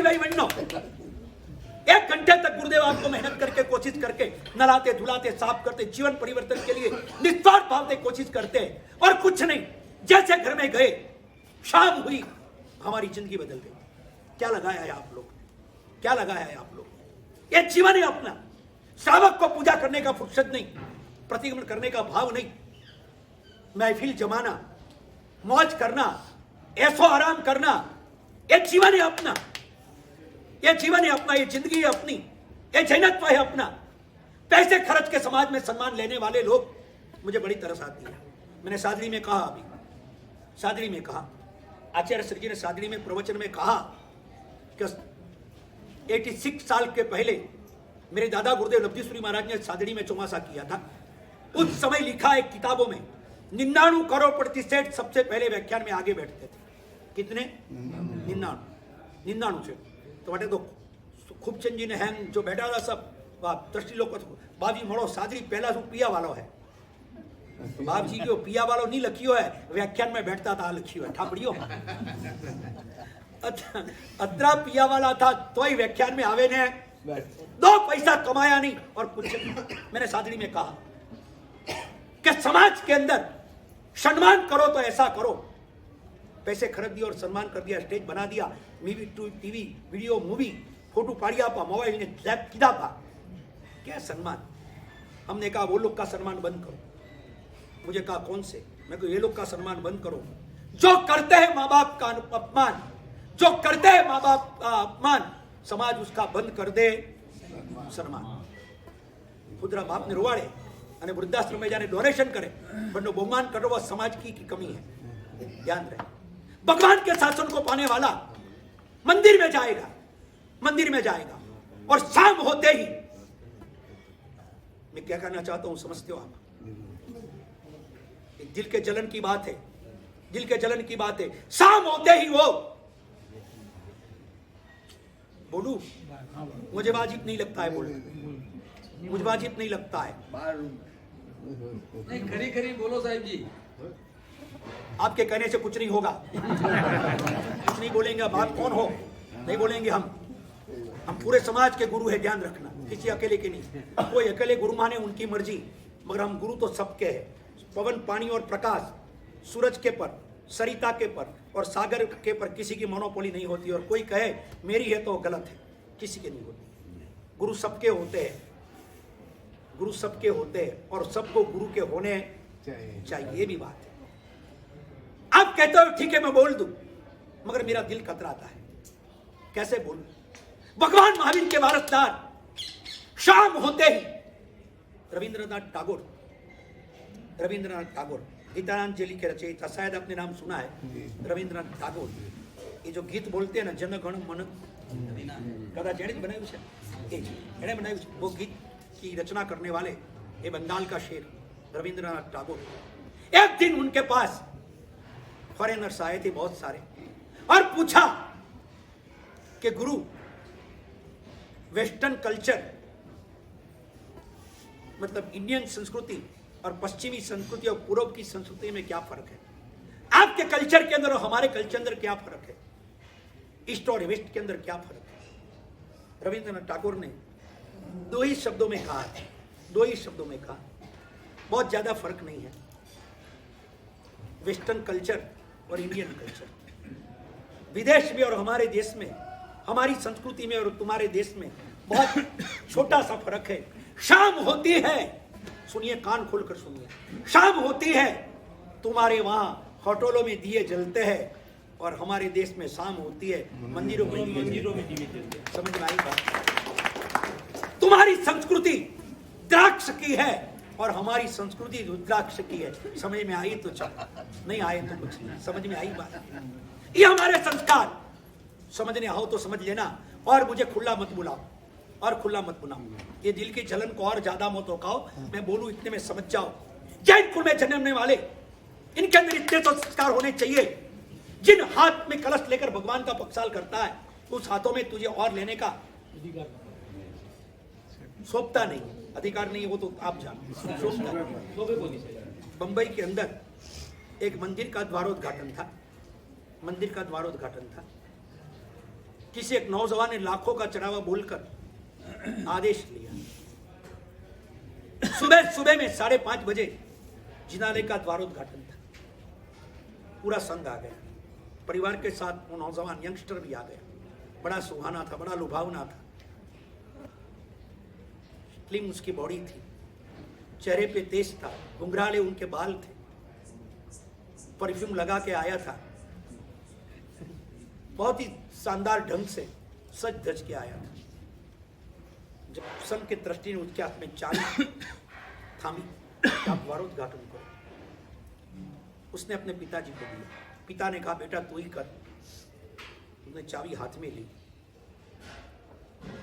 ભાઈ બનનો 1 घंटे तक गुरुदेव आपको मेहनत करके कोशिश करके नलाते धुलाते साफ करते जीवन परिवर्तन के लिए निस्वार्थ भाव से कोशिश करते हैं। और कुछ नहीं, जैसे घर में गए, शाम हुई, हमारी जिंदगी बदल गई। क्या लगाया है आप लोग, क्या लगाया है आप लोग? ये जीवन है अपना। श्रावक को पूजा करने का फुर्सत नहीं, प्रतिक्रमण करने का भाव नहीं, महफिल जमाना, मौज करना, ऐसो आराम करना, ये जीवन है अपना, ये जीवन है अपना, ये जिंदगी है अपनी, ये जैनत्व है अपना। पैसे खर्च के समाज में सम्मान लेने वाले लोग मुझे बड़ी तरस आती है। मैंने सादरी में कहा, अभी सादरी में कहा, आचार्य श्री जी ने सादरी में प्रवचन में कहा कि 86 साल के पहले मेरे दादा गुरुदेव लब्धीश्वरी महाराज ने सादड़ी में चौमासा किया था। उस समय लिखा है किताबों में, 99 करोड़पति सेठ सबसे पहले व्याख्यान में आगे बैठते थे। कितने? 99 सेठ। तो बटे तो खूबचंद जी ने हैंग जो बैठा था सब दृष्टि लोग बाबी मोड़ो सादरी पहला जो पिया वालो है, तो बाप जी को पिया वालो नहीं लखियो है, व्याख्यान में बैठता था लखियो है ठापड़ियो। अतरा पिया वाला था तो ही व्याख्यान में आवे ने 2 पैसा कमाया नहीं। और कुछ मैंने सादड़ी में कहा कि समाज के अंदर सम्मान करो तो ऐसा करो, पैसे खरीद दिए और सम्मान कर दिया, स्टेज बना दिया, TV video movie photo Padiya पा, मोबाइल ने लैप किदा पा, क्या सम्मान? हमने कहा वो लोग का सम्मान बंद करो। मुझे कहा कौन से? मैं कहा ये लोग का सम्मान बंद करो जो करते हैं माँ बाप का अपमान, जो करते हैं माँ बाप का अपमान, समाज उसका बंद कर दे सम्मान। खुदरा बाप ने रोवाड़े અને वृद्धाश्रम में जाने डोनेशन करे, बनो बहुमान करो, वह समाज की कमी है। ध्यान रहे, भगवान के शासन को पाने वाला मंदिर में जाएगा, मंदिर में जाएगा, और शाम होते ही, मैं क्या कहना चाहता हूं समझते हो आप? एक दिल के जलन की बात है, दिल के जलन की बात है। शाम होते ही वो बोलू, मुझे वाजिब नहीं लगता है बोलना, मुझे वाजिब नहीं लगता है। नहीं, खरी खरी बोलो साहब जी। आपके कहने से कुछ नहीं होगा, कुछ नहीं बोलेंगे। अब आप कौन हो? नहीं बोलेंगे हम पूरे समाज के गुरु है, ध्यान रखना, किसी अकेले के नहीं। कोई अकेले गुरु माने उनकी मर्जी, मगर हम गुरु तो सबके हैं। पवन, पानी और प्रकाश, सूरज के पर, सरिता के पर और सागर के पर किसी की मोनोपोली नहीं होती। और कोई कहे मेरी है तो गलत है, किसी के नहीं होती। गुरु सबके होते हैं, गुरु सबके होते हैं, और सबको गुरु के होने चाहिए, ये भी बात है। आप कहते हो ठीक है मैं बोल दूं, मगर मेरा दिल कतराता है, कैसे बोलूं? भगवान महावीर के वारसदार शाम होते ही रविंद्रनाथ टागोर गीतांजलि के रचयिता, शायद आपने नाम सुना है, रविंद्रनाथ टागोर। ये जो गीत बोलते हैं ना, जन गण मन, कदाच एने बनायु छे, एने बनायु छे। वो गीत की रचना करने वाले ये बंगाल का शेर रविंद्रनाथ टागोर। एक दिन उनके पास फॉरेनर्स आए थे बहुत सारे, और पूछा कि गुरु, वेस्टर्न कल्चर मतलब इंडियन संस्कृति और पश्चिमी संस्कृति और पूर्व की संस्कृति में क्या फर्क है? आपके कल्चर के अंदर और हमारे कल्चर के अंदर क्या फर्क है? ईस्ट और वेस्ट के अंदर क्या फर्क है? रविंद्रनाथ टागोर ने 2 ही शब्दों में कहा, 2 ही शब्दों में कहा, बहुत ज्यादा फर्क नहीं है, वेस्टर्न कल्चर और इंडियन कल्चर। विदेश में और हमारे देश में, हमारी संस्कृति में और तुम्हारे देश में बहुत छोटा सा फर्क है। शाम होती है, सुनिए, कान खोलकर सुनिए, शाम होती है, तुम्हारे वहां होटलों में दिए जलते हैं, और हमारे देश में शाम होती है, मंदिरों में दिए जलते हैं। समझ में आई बात? तुम्हारी संस्कृति द्राक्ष की है और हमारी संस्कृति रुद्राक्ष की है। समझ में आई तो चल, नहीं आए तो कुछ नहीं। समझ में आई बात? ये हमारे संस्कार, समझने आओ तो समझ लेना, और मुझे खुला मत बुलाओ, और खुला मत बुलाओ। ये दिल की जलन को और ज्यादा मत होकाओ, मैं बोलूं इतने में समझ जाओ। जैन कुल में जन्मने वाले, इनके अंदर इतने तो संस्कार होने चाहिए। जिन हाथ में कलश लेकर भगवान का पक्षाल करता है, उस हाथों में तुझे और लेने का सौंपता नहीं, अधिकार नहीं, वो तो आप जानते। बंबई के अंदर एक मंदिर का द्वारोद्घाटन था, मंदिर का द्वारोद्घाटन था। किसी एक नौजवान ने लाखों का चढ़ावा बोलकर आदेश लिया। सुबह सुबह में 5:30 बजे जिनालय का द्वारोद्घाटन था। पूरा संघ आ गया, परिवार के साथ वो नौजवान यंगस्टर भी आ गया। बड़ा सुहाना था, बड़ा लुभावना था। स्लिम उसकी बॉडी थी, चेहरे पे तेज था, घुंघराले उनके बाल थे, परफ्यूम लगा के आया था, बहुत ही शानदार ढंग से सज धज के आया था। जब सन की दृष्टि ने उसके हाथ में चाबी थामी, आप द्वारोद्घाटन करो, उसने अपने पिताजी को दिया। पिता ने कहा बेटा तू ही कर। उसने चाबी हाथ में ली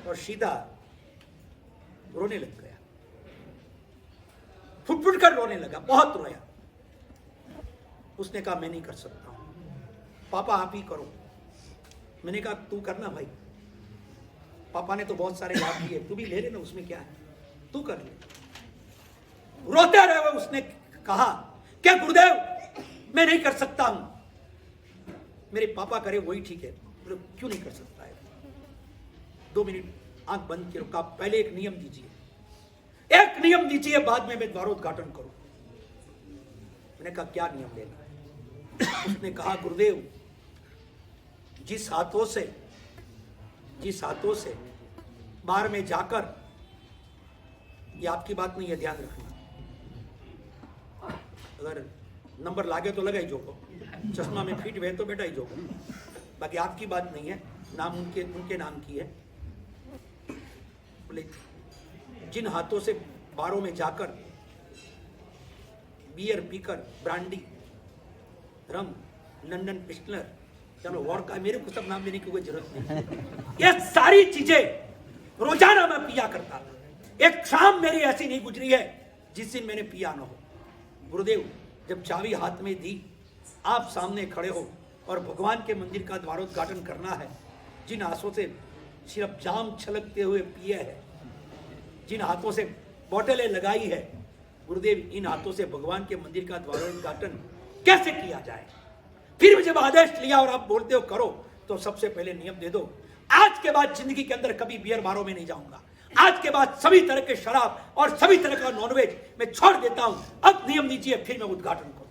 और सीधा रोने लग गया, फुट फुट कर रोने लगा, बहुत रोया। उसने कहा मैं नहीं कर सकता हूं, पापा आप ही करो। मैंने कहा तू करना भाई, पापा ने तो बहुत सारे लाभ दिए, तू भी ले लेना, उसमें क्या है, तू कर ले। रोते रहे उसने कहा क्या गुरुदेव मैं नहीं कर सकता हूं, मेरे पापा करे वही ठीक है। बोले क्यों नहीं कर सकता है? 2 मिनट आंख बंद के रुका, पहले एक नियम दीजिए, एक नियम दीजिए, बाद में मैं द्वारोद्घाटन करूं। मैंने कहा क्या नियम लेना है? उसने कहा गुरुदेव जिस हाथों से बाहर में जाकर, ये आपकी बात नहीं है, ध्यान रखना, अगर नंबर लागे तो लगा ही जोको, चश्मा में फिट हुए तो बेटा ही जोको, बाकी आपकी बात नहीं है, नाम उनके नाम की है। बोले जिन हाथों से बारों में जाकर बियर पीकर, ब्रांडी, रम, लंदन पिस्टलर, चलो वॉडका, मेरे को सब नाम लेने की कोई जरूरत नहीं, ये सारी चीजें रोजाना मैं पिया करता था। एक शाम मेरी ऐसी नहीं गुजरी है जिस दिन मैंने पिया ना हो। गुरुदेव जब चाबी हाथ में दी, आप सामने खड़े हो और भगवान के मंदिर का द्वारोद्घाटन करना है, जिन हाथों से सिर्फ जाम छलकते हुए पिए है, जिन हाथों से बोतलें लगाई है, गुरुदेव इन हाथों से भगवान के मंदिर का द्वारोद्घाटन कैसे किया जाए? फिर जब आदेश लिया और आप बोलते हो करो, तो सबसे पहले नियम दे दो, आज के बाद जिंदगी के अंदर कभी बियर बारों में नहीं जाऊंगा, आज के बाद सभी तरह के शराब और सभी तरह का नॉनवेज मैं छोड़ देता हूं, अब नियम दीजिए फिर मैं उद्घाटन करूं।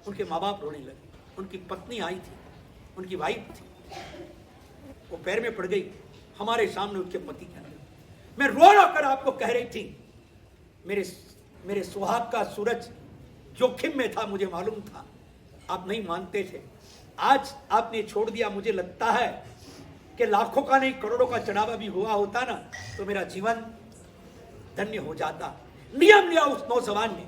उनके माँ बाप रोने लगे, उनकी पत्नी आई थी, उनकी वाइफ थी, वो पैर में पड़ गई हमारे सामने, उसके पति के अंदर। मैं रो रो कर आपको कह रही थी मेरे सुहाग का सूरज जोखिम में था, मुझे मालूम था, आप नहीं मानते थे। आज आपने छोड़ दिया, मुझे लगता है कि लाखों का नहीं करोड़ों का चढ़ावा भी हुआ होता ना तो मेरा जीवन धन्य हो जाता। नियम लिया उस नौजवान ने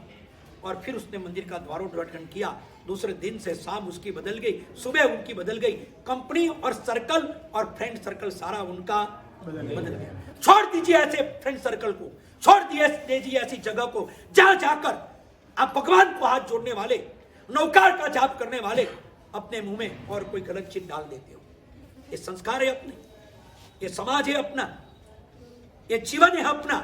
और फिर उसने मंदिर का द्वारोद्घाटन किया। दूसरे दिन से शाम उसकी बदल गई, सुबह उनकी बदल गई, कंपनी और सर्कल और फ्रेंड सर्कल सारा उनका बदल गया। छोड़ दीजिए ऐसे फ्रेंड सर्कल को, छोड़ दीजिए ऐसी जगह को जहां जाकर आप भगवान को हाथ जोड़ने वाले, नौकार का जाप करने वाले अपने मुंह में और कोई गलत चीज डाल देते हो। ये संस्कार है अपने, ये समाज है अपना, ये जीवन है अपना।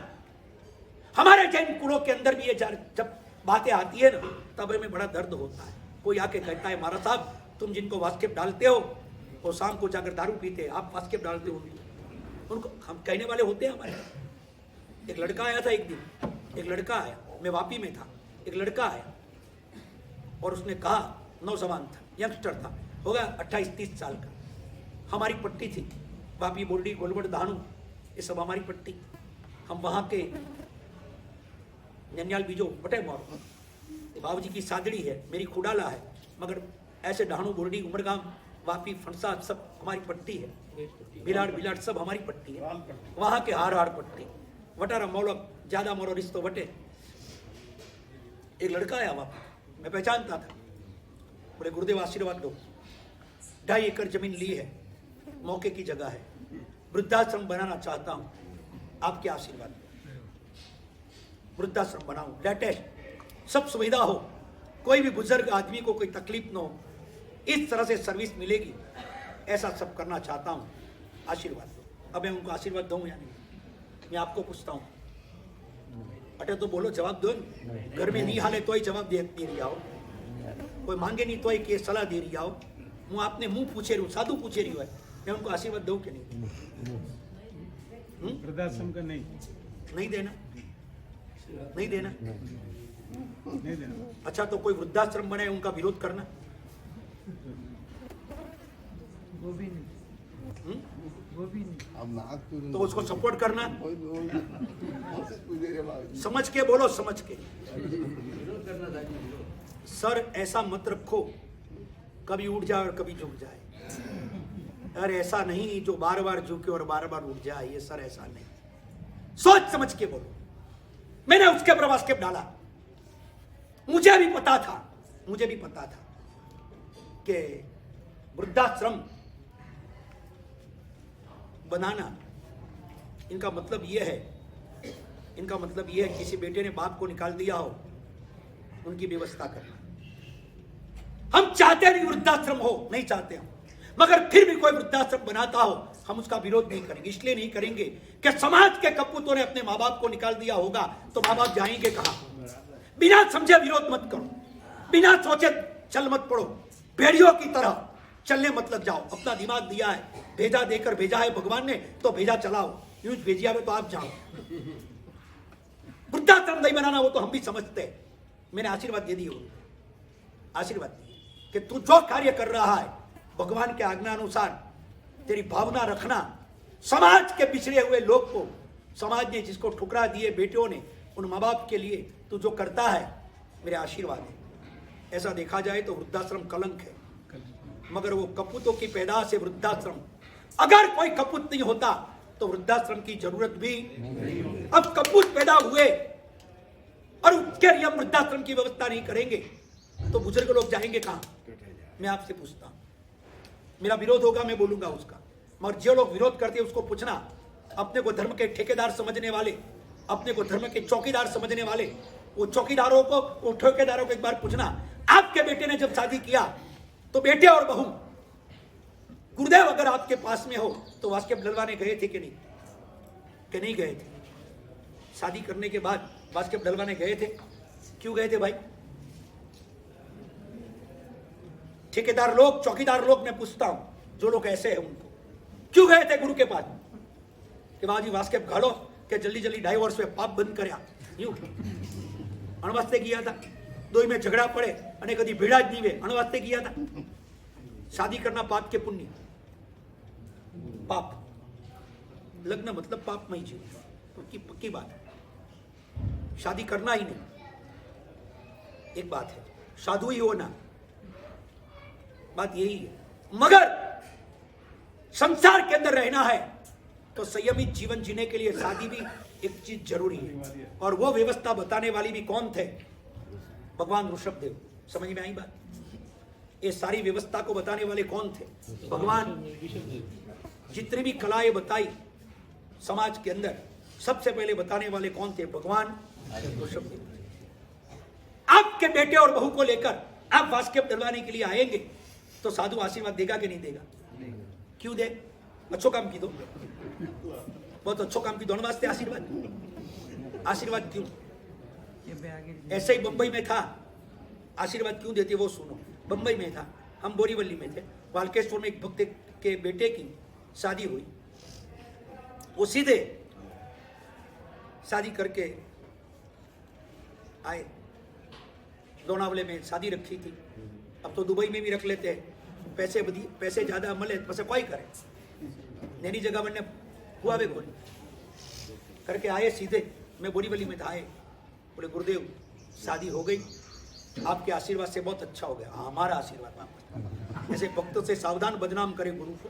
हमारे जैन कुलों के अंदर भी ये जब बातें आती है ना तब हमें बड़ा दर्द होता है। कोई आके कहता है महाराज साहब तुम जिनको वास्केप डालते हो वो शाम को जाकर दारू पीते, आप वास्केप डालते हो उनको। हम कहने वाले होते हैं हमारे। एक लड़का आया था एक दिन, एक लड़का आया, मैं वापी में था, एक लड़का आया और उसने कहा, नौजवान था, यंगस्टर था, होगा 28-30 साल का, हमारी पट्टी थी, वापी, बोर्डी, गोलवड़, दानू, ये सब हमारी पट्टी। हम वहाँ के ननियाल बीजो बटे मोर, बाबू जी की सादड़ी है, मेरी खुडाला है, मगर ऐसे ढाणू, बोर्डी, उमरगाम, वापी, फंसा सब हमारी पट्टी है, बिलाड़ सब हमारी पट्टी है। वहाँ के हार पट्टी, वटारा मौलक, ज्यादा मोरो रिश्तो वटे। एक लड़का आया वहाँ, मैं पहचानता था, बोले गुरुदेव आशीर्वाद दो, 2.5 एकड़ जमीन ली है, मौके की जगह है, वृद्धाश्रम बनाना चाहता हूँ, आपके आशीर्वाद। वृद्धाश्रम बनाऊं, लेटेस्ट, सब सुविधा हो, कोई भी बुजुर्ग आदमी को कोई तकलीफ न हो, इस तरह से सर्विस मिलेगी, ऐसा सब करना चाहता हूं, आशीर्वाद दो। अब मैं उनको आशीर्वाद दूं या नहीं? मैं आपको पूछता हूं, अटे तो बोलो, जवाब दो। घर में नहीं हाले तो ही जवाब दे रही आओ, कोई मांगे नहीं तो ही के सलाह दे रही आओ। मैं आपने मुंह पूछे रही हूँ, साधु पूछे रही हूँ, मैं उनको आशीर्वाद दूं कि नहीं? वृद्धाश्रम का नहीं देना, नहीं देना। अच्छा तो कोई वृद्धाश्रम बनाए उनका विरोध करना, अब नाक तो उसको सपोर्ट करना, तो समझ के बोलो, समझ के। सर ऐसा मत रखो कभी उठ जाए और कभी झुक जाए। अरे ऐसा नहीं जो बार बार झुके और बार बार उठ जाए, ये सर ऐसा नहीं। सोच समझ के बोलो। मैंने उसके ऊपर वास्केप डाला। मुझे भी पता था कि वृद्धाश्रम बनाना इनका मतलब यह है, किसी बेटे ने बाप को निकाल दिया हो, उनकी व्यवस्था करना। हम चाहते नहीं वृद्धाश्रम हो, नहीं चाहते हम, मगर फिर भी कोई वृद्धाश्रम बनाता हो हम उसका विरोध नहीं करेंगे। इसलिए नहीं करेंगे कि समाज के कपूतों ने अपने माँ बाप को निकाल दिया होगा तो माँ बाप जाएंगे कहां। बिना समझे विरोध मत करो, बिना सोचे चल मत पड़ो, भेड़ियों की तरह चलने मत लग जाओ। अपना दिमाग दिया है, भेजा देकर भेजा है भगवान ने, तो भेजा चलाओ। यूं भेजिया में तो आप जाओ। वृद्धाश्रम नहीं बनाना वो तो हम भी समझते हैं। मैंने आशीर्वाद दे दिया, आशीर्वाद दिए कि तू जो कार्य कर रहा है भगवान के आज्ञा अनुसार तेरी भावना रखना। समाज के पिछड़े हुए लोग को, समाज ने जिसको ठुकरा दिए बेटियों ने, उन माँ बाप के लिए तू जो करता है मेरे आशीर्वाद है। ऐसा देखा जाए तो वृद्धाश्रम कलंक है, मगर वो कपूतों की पैदाश है वृद्धाश्रम। अगर कोई कपूत नहीं होता तो वृद्धाश्रम की जरूरत भी। अब कपूत पैदा हुए और उसके लिए हम वृद्धाश्रम की व्यवस्था नहीं करेंगे तो बुजुर्ग लोग जाएंगे कहां? मैं आपसे पूछता हूं, मेरा विरोध होगा, मैं बोलूंगा उसका, मगर जो लोग विरोध करते हैं उसको पूछना। अपने को धर्म के ठेकेदार समझने वाले, अपने को धर्म के चौकीदार समझने वाले, वो चौकीदारों को, वो ठेकेदारों को एक बार पूछना, आपके बेटे ने जब शादी किया तो बेटे और बहू गुरुदेव अगर आपके पास में हो तो वास्केप डलवाने गए थे कि नहीं? कि नहीं गए थे? शादी करने के बाद वास्केप डलवाने गए थे? क्यों गए थे भाई? ठेकेदार लोग, चौकीदार लोग, मैं पूछता हूं, जो लोग ऐसे हैं उनको क्यों गए थे गुरु के पास? कि बाजी वास्केप घालो कि जल्दी जल्दी डाइवोर्स में पाप बंद कर्या, यूं अणवास्ते किया था। दो में झगड़ा पड़े અને कभी ભેડા જ નહીં વે, અણવાસ્તે किया था। शादी करना पाप के पुण्य? पाप। लग्न मतलब पाप में ही जीव, पक्की बात है। शादी करना ही नहीं, एक बात है, साधु ही होना, बात यही है। मगर संसार के अंदर रहना है तो संयमित जीवन जीने के लिए शादी भी एक चीज जरूरी है। और वो व्यवस्था बताने वाली भी कौन थे? भगवान ऋषभदेव। समझ में आई बात? ये सारी व्यवस्था को बताने वाले कौन थे? भगवान। जितनी भी कलाएं बताई समाज के अंदर, सबसे पहले बताने वाले कौन थे? भगवान ऋषभदेव। आपके बेटे और बहू को लेकर आप वास्केप डलवाने के लिए आएंगे तो साधु आशीर्वाद देगा कि नहीं देगा? क्यों दे? अच्छो काम की दो, बहुत अच्छो काम की दो, वास्ते आशीर्वाद। आशीर्वाद क्यों? ऐसे ही बंबई में था, आशीर्वाद क्यों देते वो सुनो। बंबई में था, हम बोरीवली में थे, वालकेश्वर में एक भक्त के बेटे की शादी हुई। वो सीधे शादी करके आए। लोनावले में शादी रखी थी, अब तो दुबई में भी रख लेते हैं, पैसे ज्यादा मिले तो कोई करे। नैनी जगह बनने हुआ वे गोली करके आए सीधे। मैं बोरीवली में था, आए, बोले गुरुदेव शादी हो गई, आपके आशीर्वाद से बहुत अच्छा हो गया। हाँ, हमारा आशीर्वाद आपका। ऐसे भक्तों से सावधान बदनाम करे गुरु को।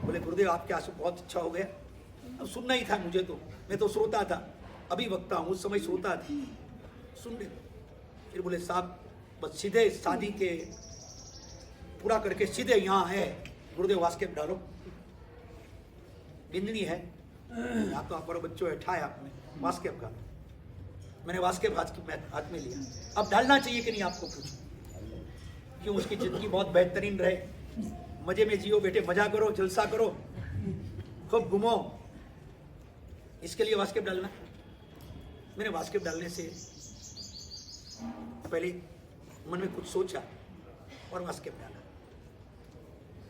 बोले गुरुदेव आपके आशीर्वाद बहुत अच्छा हो गया। अब सुनना ही था मुझे, तो मैं तो श्रोता था, अभी वक्ता हूँ, उस समय श्रोता था, सुन ले। फिर बोले साहब बस सीधे शादी के पूरा करके सीधे यहाँ है, गुरुदेव वास्केप डालो, बिंदनी है, आप तो आप बड़े बच्चों बैठाया आपने, वास्केप डालो। मैंने वास्केप हाथ में लिया। अब डालना चाहिए कि नहीं आपको पूछो? क्यों? उसकी जिंदगी बहुत बेहतरीन रहे, मजे में जियो बेटे, मजा करो, जलसा करो, खूब घूमो, इसके लिए वास्केप डालना। मैंने वास्केप डालने से पहले मन में कुछ सोचा और वास्केप डाला,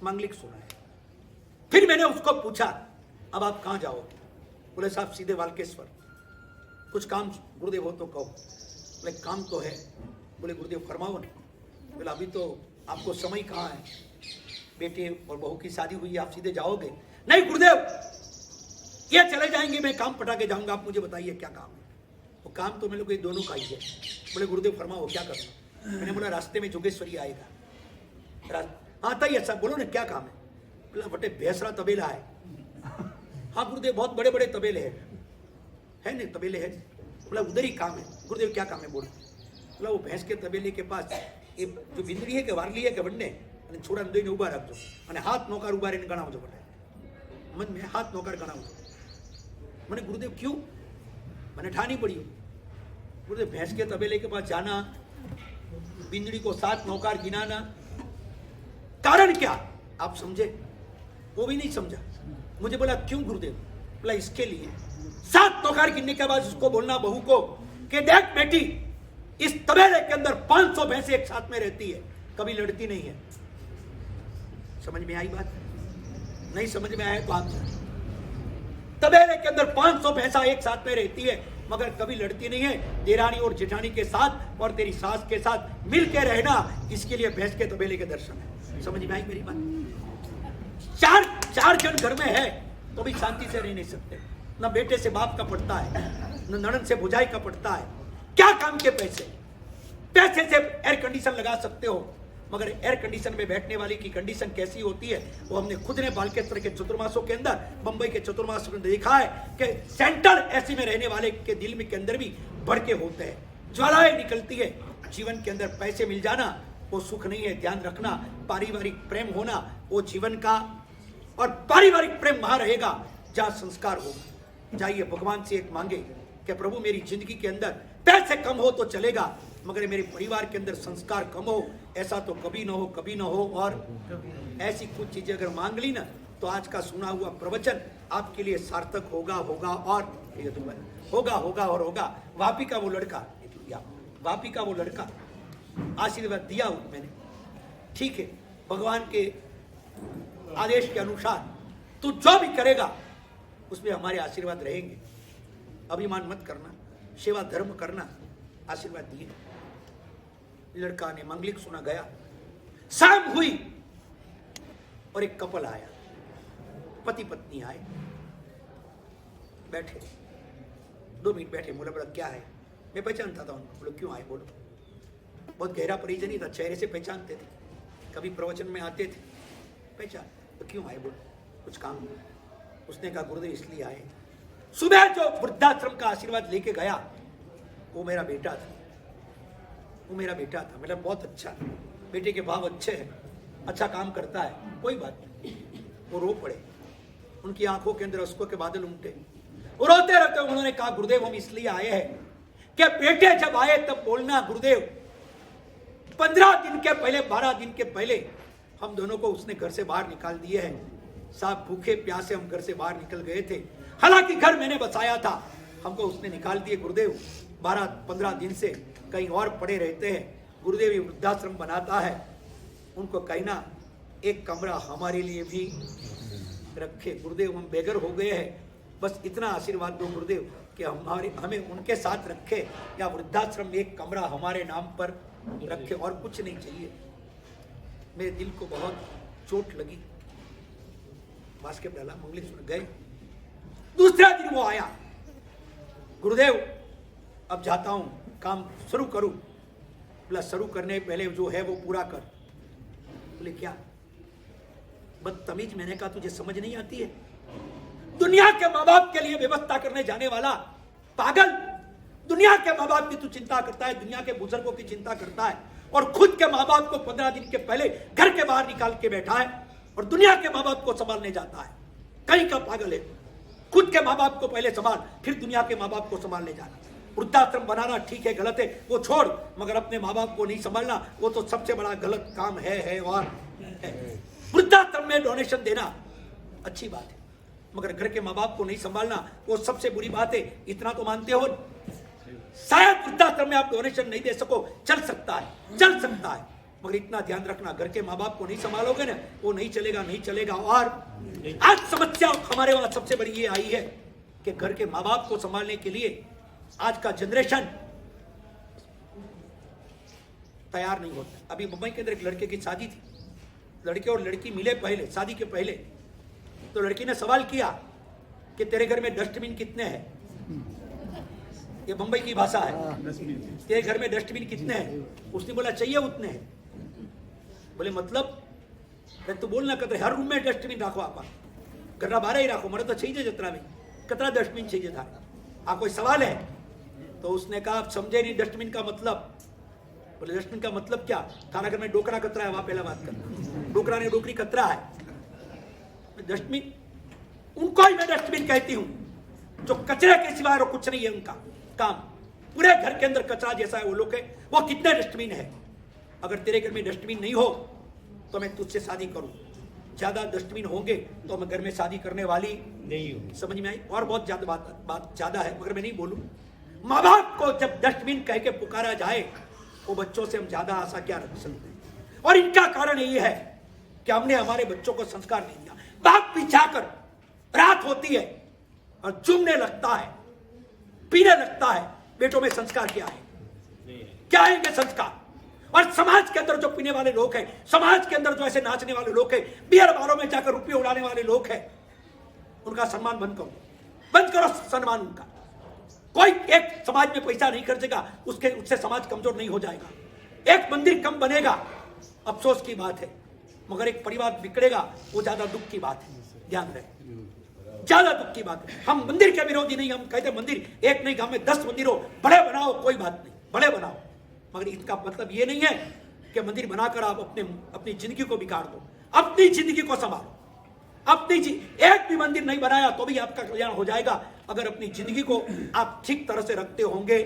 मांगलिक सुना है। फिर मैंने उसको पूछा अब आप कहाँ जाओगे? बोले साहब सीधे वालकेश्वर, कुछ काम गुरुदेव हो तो कहो। बोले काम तो है। बोले गुरुदेव फरमाओ ना। बोले अभी तो आपको समय कहाँ है? बेटे और बहू की शादी हुई, आप सीधे जाओगे? नहीं गुरुदेव, ये चले जाएंगे, मैं काम पटा के जाऊंगा, आप मुझे बताइए क्या काम है। वो काम तो मेरे को ये दोनों का ही है। बोले गुरुदेव फरमाओ क्या करना। मैंने बोला रास्ते में जोगेश्वरी आएगा। आता ही अच्छा, बोलो ना क्या काम है। बोला बटे भैंसरा तबेला है। हाँ गुरुदेव, बहुत बड़े बड़े तबेले है नहीं तबेले है। बोला उधर ही काम है। गुरुदेव क्या काम है बोलो। बोला वो भैंस के तबेले के पास ये जो बिंदरी है के वारली है के बंडे અને છોડા દઈને ઊભા રાખજો અને હાથ નોકાર ઊભા રહીને ગણાવજો બટે મન में हाथ नौकर गणावજો। मैंने गुरुदेव क्यों? मैंने ठानी पड़ी। गुरुदेव भैंस के तबेले के पास जाना, बिंदड़ी को 7 नौकार गिनाना, कारण क्या आप समझे? वो भी नहीं समझा। मुझे बोला क्यों गुरुदेव? बोला इसके लिए 7 नौकार गिनने के बाद उसको बोलना बहू को कि देख बेटी, इस तबेले के अंदर 500 भैंसें एक साथ में रहती है, कभी लड़ती नहीं है। समझ में आई बात? नहीं समझ में आया तो आप तबेले के अंदर 500 भैंसा एक साथ में रहती है मगर कभी लड़ती नहीं है। देरानी और जेठानी के साथ और तेरी सास के साथ मिल के रहना, इसके लिए भैंस के तबेले के दर्शन है। समझ में आई मेरी बात? चार जन घर में है तो भी शांति से रह नहीं सकते। न बेटे से बाप का पड़ता है, न ननद से भुजाई का पड़ता है। क्या काम के पैसे? पैसे से एयर कंडीशन लगा सकते हो मगर एयर कंडीशन में बैठने वाले की कंडीशन कैसी होती है वो हमने खुद ने बालकेश्वर के चतुर्मासों के अंदर, बंबई के चतुर्मास में देखा है कि सेंट्रल एसी में रहने वाले के दिल में के अंदर भी भड़के होते हैं, ज्वालाएं निकलती है। जीवन के अंदर पैसे मिल जाना वो सुख नहीं है, ध्यान रखना। पारिवारिक प्रेम होना वो जीवन का, और पारिवारिक प्रेम वहां रहेगा जहां संस्कार होगा। जाइए भगवान से एक मांगे कि प्रभु मेरी जिंदगी के अंदर पैसे कम हो तो चलेगा मगर मेरे परिवार के अंदर संस्कार कम हो, ऐसा तो कभी ना हो, कभी ना हो। और ऐसी कुछ चीजें अगर मांग ली ना तो आज का सुना हुआ प्रवचन आपके लिए सार्थक होगा और होगा। वापी का वो लड़का, वापी का वो लड़का आशीर्वाद दिया मैंने, ठीक है, भगवान के आदेश के अनुसार तू जो भी करेगा उसमें हमारे आशीर्वाद रहेंगे। अभिमान मत करना, सेवा धर्म करना, आशीर्वाद दिए। लड़का ने मंगलिक सुना गया, शाम हुई और एक कपल आया, पति पत्नी आए, बैठे 2 मिनट बैठे। बोला बोला क्या है? मैं पहचानता था उनको। बोलो क्यों आए? बोलो। बहुत गहरा परिचय नहीं था, चेहरे से पहचानते थे, कभी प्रवचन में आते थे, पहचान। तो क्यों आए? बोलो कुछ काम। उसने कहा गुरुदेव इसलिए आए, सुबह जो वृद्धाश्रम का आशीर्वाद लेके गया वो मेरा बेटा था, मेरा बहुत अच्छा, बेटे के भाव अच्छे हैं, अच्छा काम करता है, कोई बात नहीं। वो रो पड़े, उनकी आंखों के अंदर अश्कों के बादल उमटे। वो रोते रहते उन्होंने कहा गुरुदेव हम इसलिए आए हैं कि बेटे जब आए तब बोलना गुरुदेव 15 दिन के पहले 12 दिन के पहले हम दोनों को उसने घर से बाहर निकाल दिए हैं। साहब भूखे प्यासे हम घर से बाहर निकल गए थे, हालांकि घर मैंने बसाया था, हमको उसने निकाल दिए गुरुदेव। 12-15 दिन से कहीं और पड़े रहते हैं। गुरुदेव वृद्धाश्रम बनाता है, उनको कहना एक कमरा हमारे लिए भी रखे। गुरुदेव हम बेघर हो गए हैं, बस इतना आशीर्वाद दो गुरुदेव कि हमें उनके साथ रखे, या वृद्धाश्रम में एक कमरा हमारे नाम पर रखे, और कुछ नहीं चाहिए। मेरे दिल को बहुत चोट लगी। बास्केट डाला, मंगली सुन गए। दूसरा दिन वो आया, गुरुदेव अब जाता हूं, काम शुरू करूं। बोला शुरू करने पहले जो है वो पूरा कर। बोले क्या? बदतमीज। मैंने कहा तुझे समझ नहीं आती है? दुनिया के माँ बाप के लिए व्यवस्था करने जाने वाला पागल, दुनिया के माँ बाप की तू चिंता करता है, दुनिया के बुजुर्गों की चिंता करता है, और खुद के माँ बाप को 15 दिन के पहले घर के बाहर निकाल के बैठा है और दुनिया के माँ बाप को संभालने जाता है। कहीं का पागल है। खुद के माँ बाप को पहले संभाल, फिर दुनिया के माँ बाप को संभालने जाना। वृद्धाश्रम बनाना ठीक है, गलत है, वो छोड़, मगर अपने माँ बाप को नहीं संभालना वो तो सबसे बड़ा गलत काम है। और वृद्धाश्रम में डोनेशन देना अच्छी बात है, मगर घर के माँ बाप को नहीं संभालना वो सबसे बुरी बात है। इतना तो मानते हो शायद वृद्धाश्रम में आप डोनेशन नहीं दे सको, चल सकता है, मगर इतना ध्यान रखना घर के माँ बाप को नहीं संभालोगे ना वो नहीं चलेगा। और आज समस्या हमारे वहां सबसे बड़ी ये आई है कि घर के माँ बाप को संभालने के लिए आज का जनरेशन तैयार नहीं होता। अभी मुंबई के अंदर एक लड़के की शादी थी, लड़के और लड़की मिले पहले, शादी के पहले, तो लड़की ने सवाल किया कि तेरे घर में डस्टबिन कितने हैं? ये बंबई की भाषा है। तेरे घर में डस्टबिन कितने हैं? उसने बोला चाहिए उतने हैं। बोले मतलब? तो बोलना कतरे हर रूम में डस्टबिन राखो, आप घरना बारे ही राखो, मरे तो चाहिए जतरा में कतरा डस्टबिन चाहिए था? आप कोई सवाल है? तो उसने कहा आप समझे नहीं डस्टबिन का मतलब। बोले डस्टबिन का मतलब क्या? थाना घर में डोकरा कतरा है, वहां पहला बात कर, डोकरा ने डोकरी कतरा है। डस्टबिन उनको ही मैं डस्टबिन कहती हूं जो कचरे के सिवाय और कुछ नहीं है उनका काम। पूरे घर के अंदर कचरा जैसा है वो लोग है। वो कितने डस्टबिन है? अगर तेरे घर में डस्टबिन नहीं हो तो मैं तुझसे शादी करूं। ज्यादा डस्टबिन होंगे तो मैं घर में शादी करने वाली नहीं हूं। समझ में आई? और बहुत ज्यादा बात ज्यादा है मगर मैं नहीं बोलूं। माँ बाप को जब डस्टबिन कह के पुकारा जाए वो बच्चों से हम ज्यादा आशा क्या रख सकते हैं? और इनका कारण यही है कि हमने हमारे बच्चों को संस्कार नहीं दिया। बाप पिछाकर रात होती है और चूमने लगता है, पीने लगता है, बेटों में संस्कार क्या है? क्या है ये संस्कार? और समाज के अंदर जो पीने वाले लोग हैं, समाज के अंदर जो ऐसे नाचने वाले लोग हैं, बियर बारों में जाकर रुपये उड़ाने वाले लोग हैं, उनका सम्मान बंद करो, बंद करो सम्मान उनका। कोई एक समाज में पैसा नहीं खर्चेगा उससे समाज कमजोर नहीं हो जाएगा। एक मंदिर कम बनेगा अफसोस की बात है, मगर एक परिवार बिगड़ेगा वो ज्यादा दुख की बात है। ध्यान रहे, ज्यादा दुख की बात है। हम मंदिर के विरोधी नहीं, हम कहते मंदिर एक नहीं, गांव में 10 मंदिर हो, बड़े बनाओ, कोई बात नहीं, बड़े बनाओ, मगर इसका मतलब ये नहीं है कि मंदिर बनाकर आप अपनी जिंदगी को बिगाड़ दो। अपनी जिंदगी को संभालो। एक भी मंदिर नहीं बनाया तो भी आपका कल्याण हो जाएगा अगर अपनी जिंदगी को आप ठीक तरह से रखते होंगे।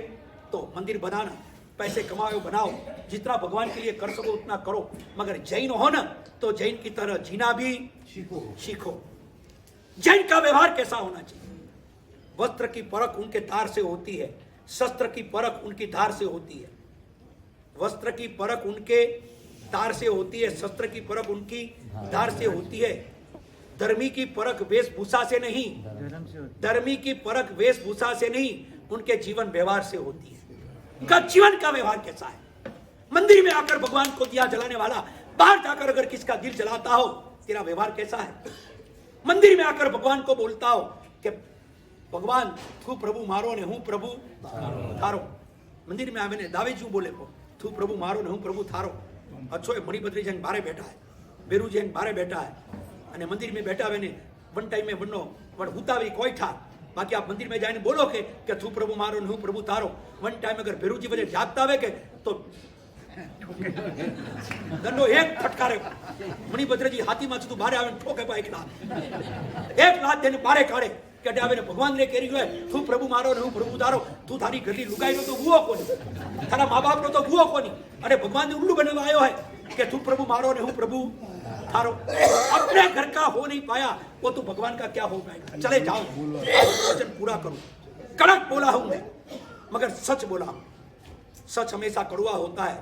तो मंदिर बनाना, पैसे कमाओ, बनाओ, जितना भगवान के लिए कर सको उतना करो, मगर जैन हो ना तो जैन की तरह जीना भी सीखो। जैन का व्यवहार कैसा होना चाहिए? वस्त्र की परख उनके धार से होती है, शस्त्र की परख उनकी धार से होती है। वस्त्र की परख उनके धार से होती है, शस्त्र की परख उनकी धार से होती है। धर्मी की परख वेशभूषा से नहीं, धर्मी की परख वेशभूषा से नहीं, उनके जीवन व्यवहार से होती है। उनका जीवन का व्यवहार कैसा है? मंदिर में आकर भगवान को दिया जलाने वाला बाहर जाकर अगर किसका दिल जलाता हो, तेरा व्यवहार कैसा है? मंदिर में आकर भगवान को बोलता हो कि भगवान तू प्रभु मारो ने हूं प्रभु थारो। मंदिर में आवे ने दावे जू बोले को तू प्रभु मारो ने हूं प्रभु थारो। अच्छो मणिभद्री जैन बारे बैठा है, बेरू जैन बारे बैठा है અને મંદિર में बैठा हुए ने वन टाइम में बनो वन हुतावी कोई था। बाकी आप मंदिर में जाने बोलो के तू प्रभु मारो ने हूं प्रभु थारो। वन टाइम अगर बेरू जी वजह जागता हुए के तो दंडो एक फटकारे मणिभद्र जी हाथी में तू बारे आवे ठोके पा एक लात देने बारे काढ़े के आवे ने भगवान ने केरी है तू प्रभु मारो ने हूं प्रभु थारो। तू थारी घरनी लुगाई नो तो गुओ कोनी, थारा माँ बाप नो तो गुओ कोनी, अरे भगवान ने उल्लू बनवा आयो है कि तू प्रभु मारो ने हूं प्रभु थारो। अपने घर का हो नहीं पाया वो तो भगवान का क्या हो पाएगा? चले जाओ, वचन पूरा करो। कड़क बोला हूं मैं मगर सच बोला हूं। सच हमेशा कड़वा होता है,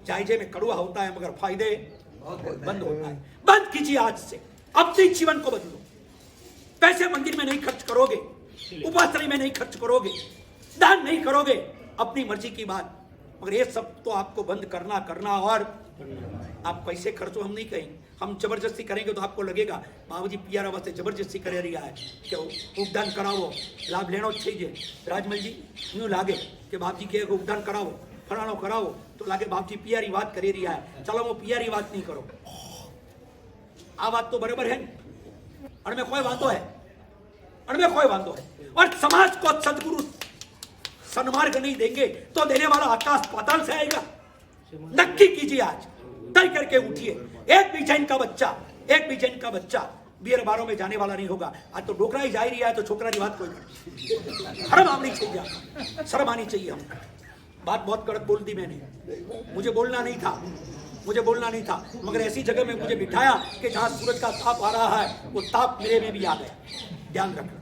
जायजे में कड़वा होता है मगर फायदे बंद होता है। बंद कीजिए आज से, अपने जीवन को बदलो। पैसे मंदिर में नहीं खर्च करोगे, उपासनी में नहीं खर्च करोगे, दान नहीं करोगे, अपनी मर्जी की बात, मगर ये सब तो आपको बंद करना। और आप पैसे खर्चो हम नहीं कहेंगे, हम जबरदस्ती करेंगे तो आपको लगेगा बाबूजी पियारा वास्ते जबरदस्ती करे रहा है कि उपदान करावो, लाभ लेना चाहिए। राजमल जी यूं लागे कि बापजी के उपदान करावो, फलाणो करावो तो लागे बापजी पियारी बात करे रहा है। चलो वो पियारी बात नहीं करो, आ बात तो बराबर है, अणमें कोई वांधो है, अणमें कोई वांधो है। और समाज को सदगुरु सन्मार्ग नहीं देंगे तो देने वाला आकाश पाताल से आएगा। नक्की कीजिए, आज तय करके उठिए। एक भी जैन का बच्चा बियर बारों में जाने वाला नहीं होगा। आज तो डोकरा ही जा ही रहा है तो छोकरा की बात कोई नहीं। शर्म आनी चाहिए, शर्म आनी चाहिए। हम बात बहुत कड़क बोल दी मैंने, मुझे बोलना नहीं था, मगर ऐसी जगह में मुझे बिठाया कि जहां सूरज का ताप आ रहा है वो ताप मेरे में भी आ गया। ध्यान रखना।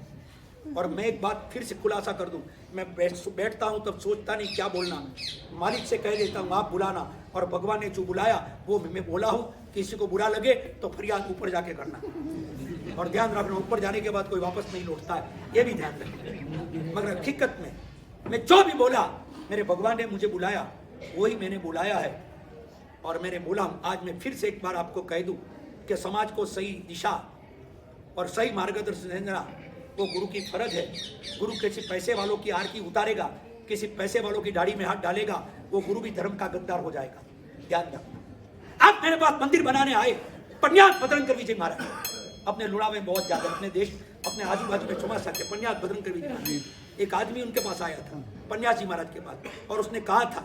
और मैं एक बात फिर से खुलासा कर दूं, मैं बैठता हूं तब सोचता नहीं क्या बोलना, मालिक से कह देता हूं आप बुलाना, और भगवान ने जो बुलाया वो मैं बोला हूं। किसी को बुरा लगे तो फरियाद ऊपर जाके करना, और ध्यान रखना ऊपर जाने के बाद कोई वापस नहीं लौटता है, ये भी ध्यान रखना। मगर हकीकत में मैं जो भी बोला मेरे भगवान ने मुझे बुलाया, वही मैंने बुलाया है। और मैंने बोला हूं, आज मैं फिर से एक बार आपको कह दूं कि समाज को सही दिशा और सही मार्गदर्शन देना वो गुरु की फर्ज है। गुरु किसी पैसे वालों की आरती उतारेगा, किसी पैसे वालों की दाढ़ी में हाथ डालेगा, वो गुरु भी धर्म का गद्दार हो जाएगा। ध्यान रखना। आप मेरे पास मंदिर बनाने आए, पन्यास बजरंग विजय महाराज अपने लुड़ा में बहुत ज्यादा, अपने देश अपने आजू बाजू में चुमा सके। पन्यास बजरंग विजय, एक आदमी उनके पास आया था पन्यास जी महाराज के पास, और उसने कहा था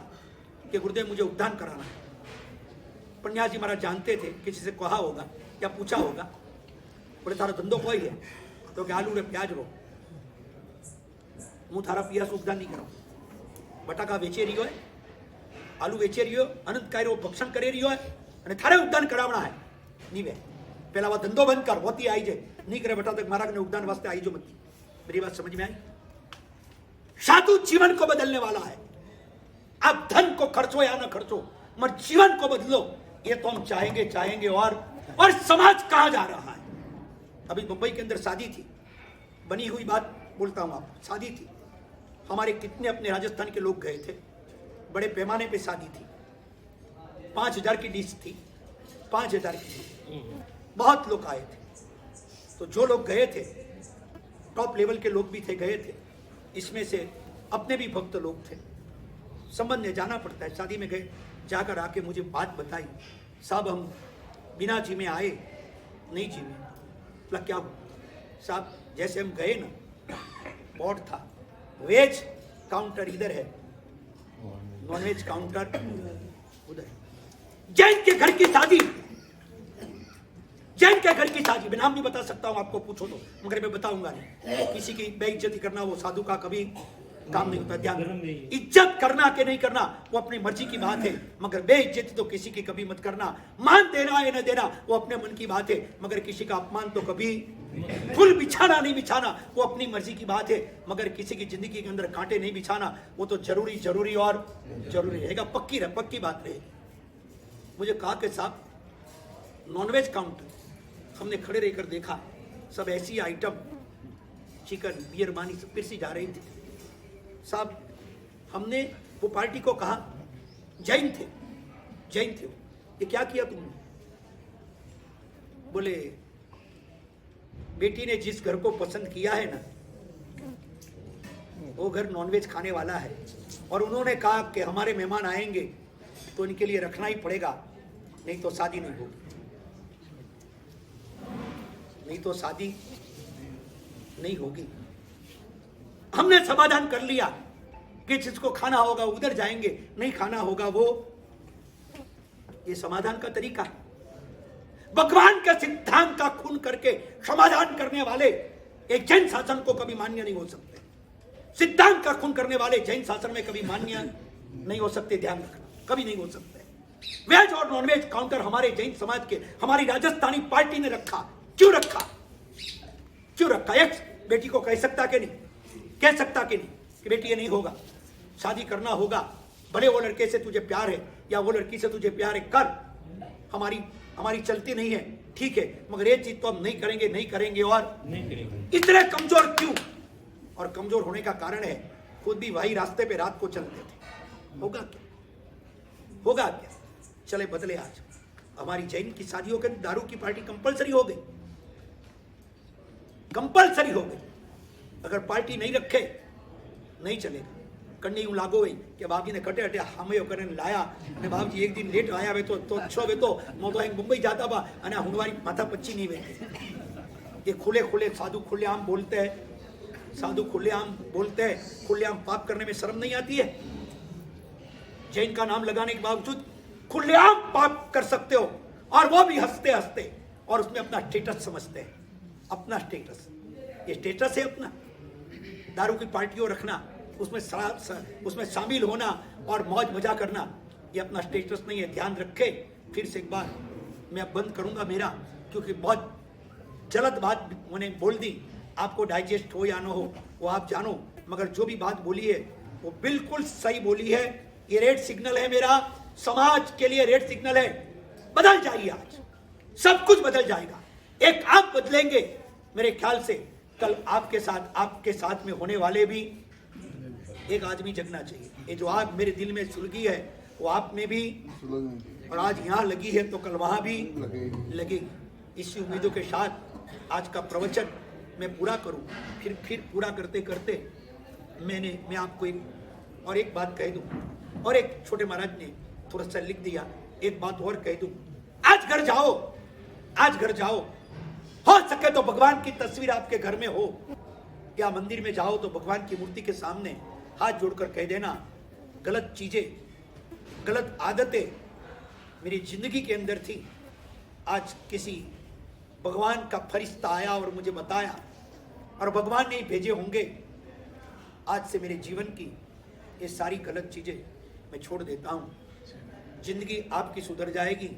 कि गुरुदेव मुझे उद्धान कराना है। पन्यास जी महाराज जानते थे, किसी से कहा होगा या पूछा होगा, बोले थारा धंधो कोई है तो कि आलू रे प्याज रो, હું થારા પિયાસ ઉદ્ધાર નહીં કરાવું। બટાકા વેચી રહ્યો હે, આલુ વેચી રહ્યો, અનંત કાર્યો ભક્ષણ કરી રહ્યો હે અને થારે ઉદ્ધાન કરાવણા હે નહીં વે। पहला वो धंधो बंद कर, होती आई जाए नहीं करे बेटा तक महाराज ने उद्धान वास्ते आई जो मत। मेरी बात समझ में आई? साधु जीवन को बदलने वाला है। आप धन को खर्चो या ना खर्चो, मगर जीवन को बदलो, ये तो हम चाहेंगे। और समाज कहां जा रहा है? अभी मुंबई के अंदर शादी थी, बनी हुई बात बोलता हूं आपको, शादी थी। हमारे कितने अपने राजस्थान के लोग गए थे, बड़े पैमाने पे शादी थी, 5000 की डिश थी, 5000 की, बहुत लोग आए थे। तो जो लोग गए थे, टॉप लेवल के लोग भी थे, गए थे। इसमें से अपने भी भक्त लोग थे। संबंध में जाना पड़ता है, शादी में गए, जाकर आके मुझे बात बताई, साहब हम बिना जी में आए, नहीं जी में। बोला क्या साहब? जैसे हम गए ना, बोर्ड था, वेज काउंटर इधर है, नॉन वेज काउंटर उधर। जैन के घर की शादी, जैन के घर की शादी, मैं नाम नहीं बता सकता हूं, आपको पूछो तो, मगर मैं बताऊंगा नहीं। किसी की बेइज्जती करना वो साधु का कभी काम नहीं होता। ध्यान, इज्जत करना कि नहीं करना वो अपनी मर्जी की बात है, मगर बेइज्जती तो किसी की कभी मत करना। मान देना या न देना वो अपने मन की बात है, मगर किसी का अपमान तो कभी, फूल बिछाना नहीं बिछाना वो अपनी मर्जी की बात है, मगर किसी की जिंदगी के अंदर कांटे नहीं बिछाना वो तो जरूरी और जरूरी रहेगा। पक्की बात रहेगी। मुझे कहा कि साहब नॉनवेज काउंटर, हमने खड़े रहकर देखा, सब ऐसी आइटम, चिकन बियर मानी सब पिरसी जा रही थी। साहब हमने वो पार्टी को कहा, जैन थे, ये क्या किया तुमने? बोले बेटी ने जिस घर को पसंद किया है ना, वो घर नॉनवेज खाने वाला है, और उन्होंने कहा कि हमारे मेहमान आएंगे तो इनके लिए रखना ही पड़ेगा, नहीं तो शादी नहीं होगी, नहीं तो शादी नहीं होगी। हमने समाधान कर लिया कि जिसको खाना होगा उधर जाएंगे, नहीं खाना होगा वो। ये समाधान का तरीका है। भगवान के सिद्धांत का खून करके समाधान करने वाले एक जैन शासन को कभी मान्य नहीं हो सकते। सिद्धांत का खून करने वाले जैन शासन में कभी मान्य नहीं हो सकते। ध्यान रखना, कभी नहीं हो सकते। वेज और नॉनवेज काउंटर हमारे जैन समाज के, हमारी राजस्थानी पार्टी ने रखा। क्यों रखा? एक बेटी को कह सकता कि नहीं, कह सकता कि नहीं कि बेटी ये नहीं होगा, शादी करना होगा, भले वो लड़के से तुझे प्यार है या वो लड़की से तुझे प्यार है, कर, हमारी चलती नहीं है, ठीक है, मगर ये चीज तो हम नहीं करेंगे और नहीं करेंगे। इतने कमजोर क्यों? और कमजोर होने का कारण है खुद भी वही रास्ते पे रात को चलते थे। होगा क्या? चले बदले। आज हमारी जैन की शादियों के दारू की पार्टी कंपलसरी हो गई। अगर पार्टी नहीं रखे नहीं चलेगा। कन्नी यूं लागो हुई कि बाबजी ने कटे हटे हामयो કરીને लाया અને બાબજી એક દિન લેટ આયા વે તો છો વે તો મો તો મુંબઈ જાતા બા અને હુંડવારી માથા પચ્ચી नहीं वे। ये खुले साधु खुलेआम बोलते हैं, खुलेआम पाप करने में शर्म नहीं आती है? जैन का नाम लगाने के बावजूद खुलेआम पाप कर सकते हो, और वो भी हंसते और उसमें अपना स्टेटस समझते हैं। अपना स्टेटस, ये स्टेटस है अपना। दारू की पार्टियों रखना, उसमें शामिल होना और मौज मजा करना, ये अपना स्टेटस नहीं है। ध्यान रखे। फिर से एक बार मैं अब बंद करूंगा मेरा, क्योंकि बहुत गलत बात मैंने बोल दी। आपको डाइजेस्ट हो या ना हो वो आप जानो, मगर जो भी बात बोली है वो बिल्कुल सही बोली है। ये रेड सिग्नल है मेरा, समाज के लिए रेड सिग्नल है। बदल जाइए, आज सब कुछ बदल जाएगा। एक आप बदलेंगे, मेरे ख्याल से कल आपके साथ में होने वाले भी। एक आदमी जगना चाहिए। ये जो आग मेरे दिल में सुलगी है, वो आप में भी, और आज यहाँ लगी है तो कल वहाँ भी लगेगी। इसी उम्मीदों के साथ आज का प्रवचन मैं पूरा करूं, फिर पूरा करते करते मैं आपको एक बात कह दूं, और एक छोटे महाराज ने थोड़ा सा लिख दिया, एक बात और कह दूं। आज घर जाओ, हो सके तो भगवान की तस्वीर आपके घर में हो, या मंदिर में जाओ तो भगवान की मूर्ति के सामने हाथ जोड़कर कह देना, गलत चीजें, गलत आदतें मेरी जिंदगी के अंदर थी, आज किसी भगवान का फरिश्ता आया और मुझे बताया, और भगवान ने ही भेजे होंगे, आज से मेरे जीवन की ये सारी गलत चीजें मैं छोड़ देता हूं, जिंदगी आपकी सुधर जाएगी,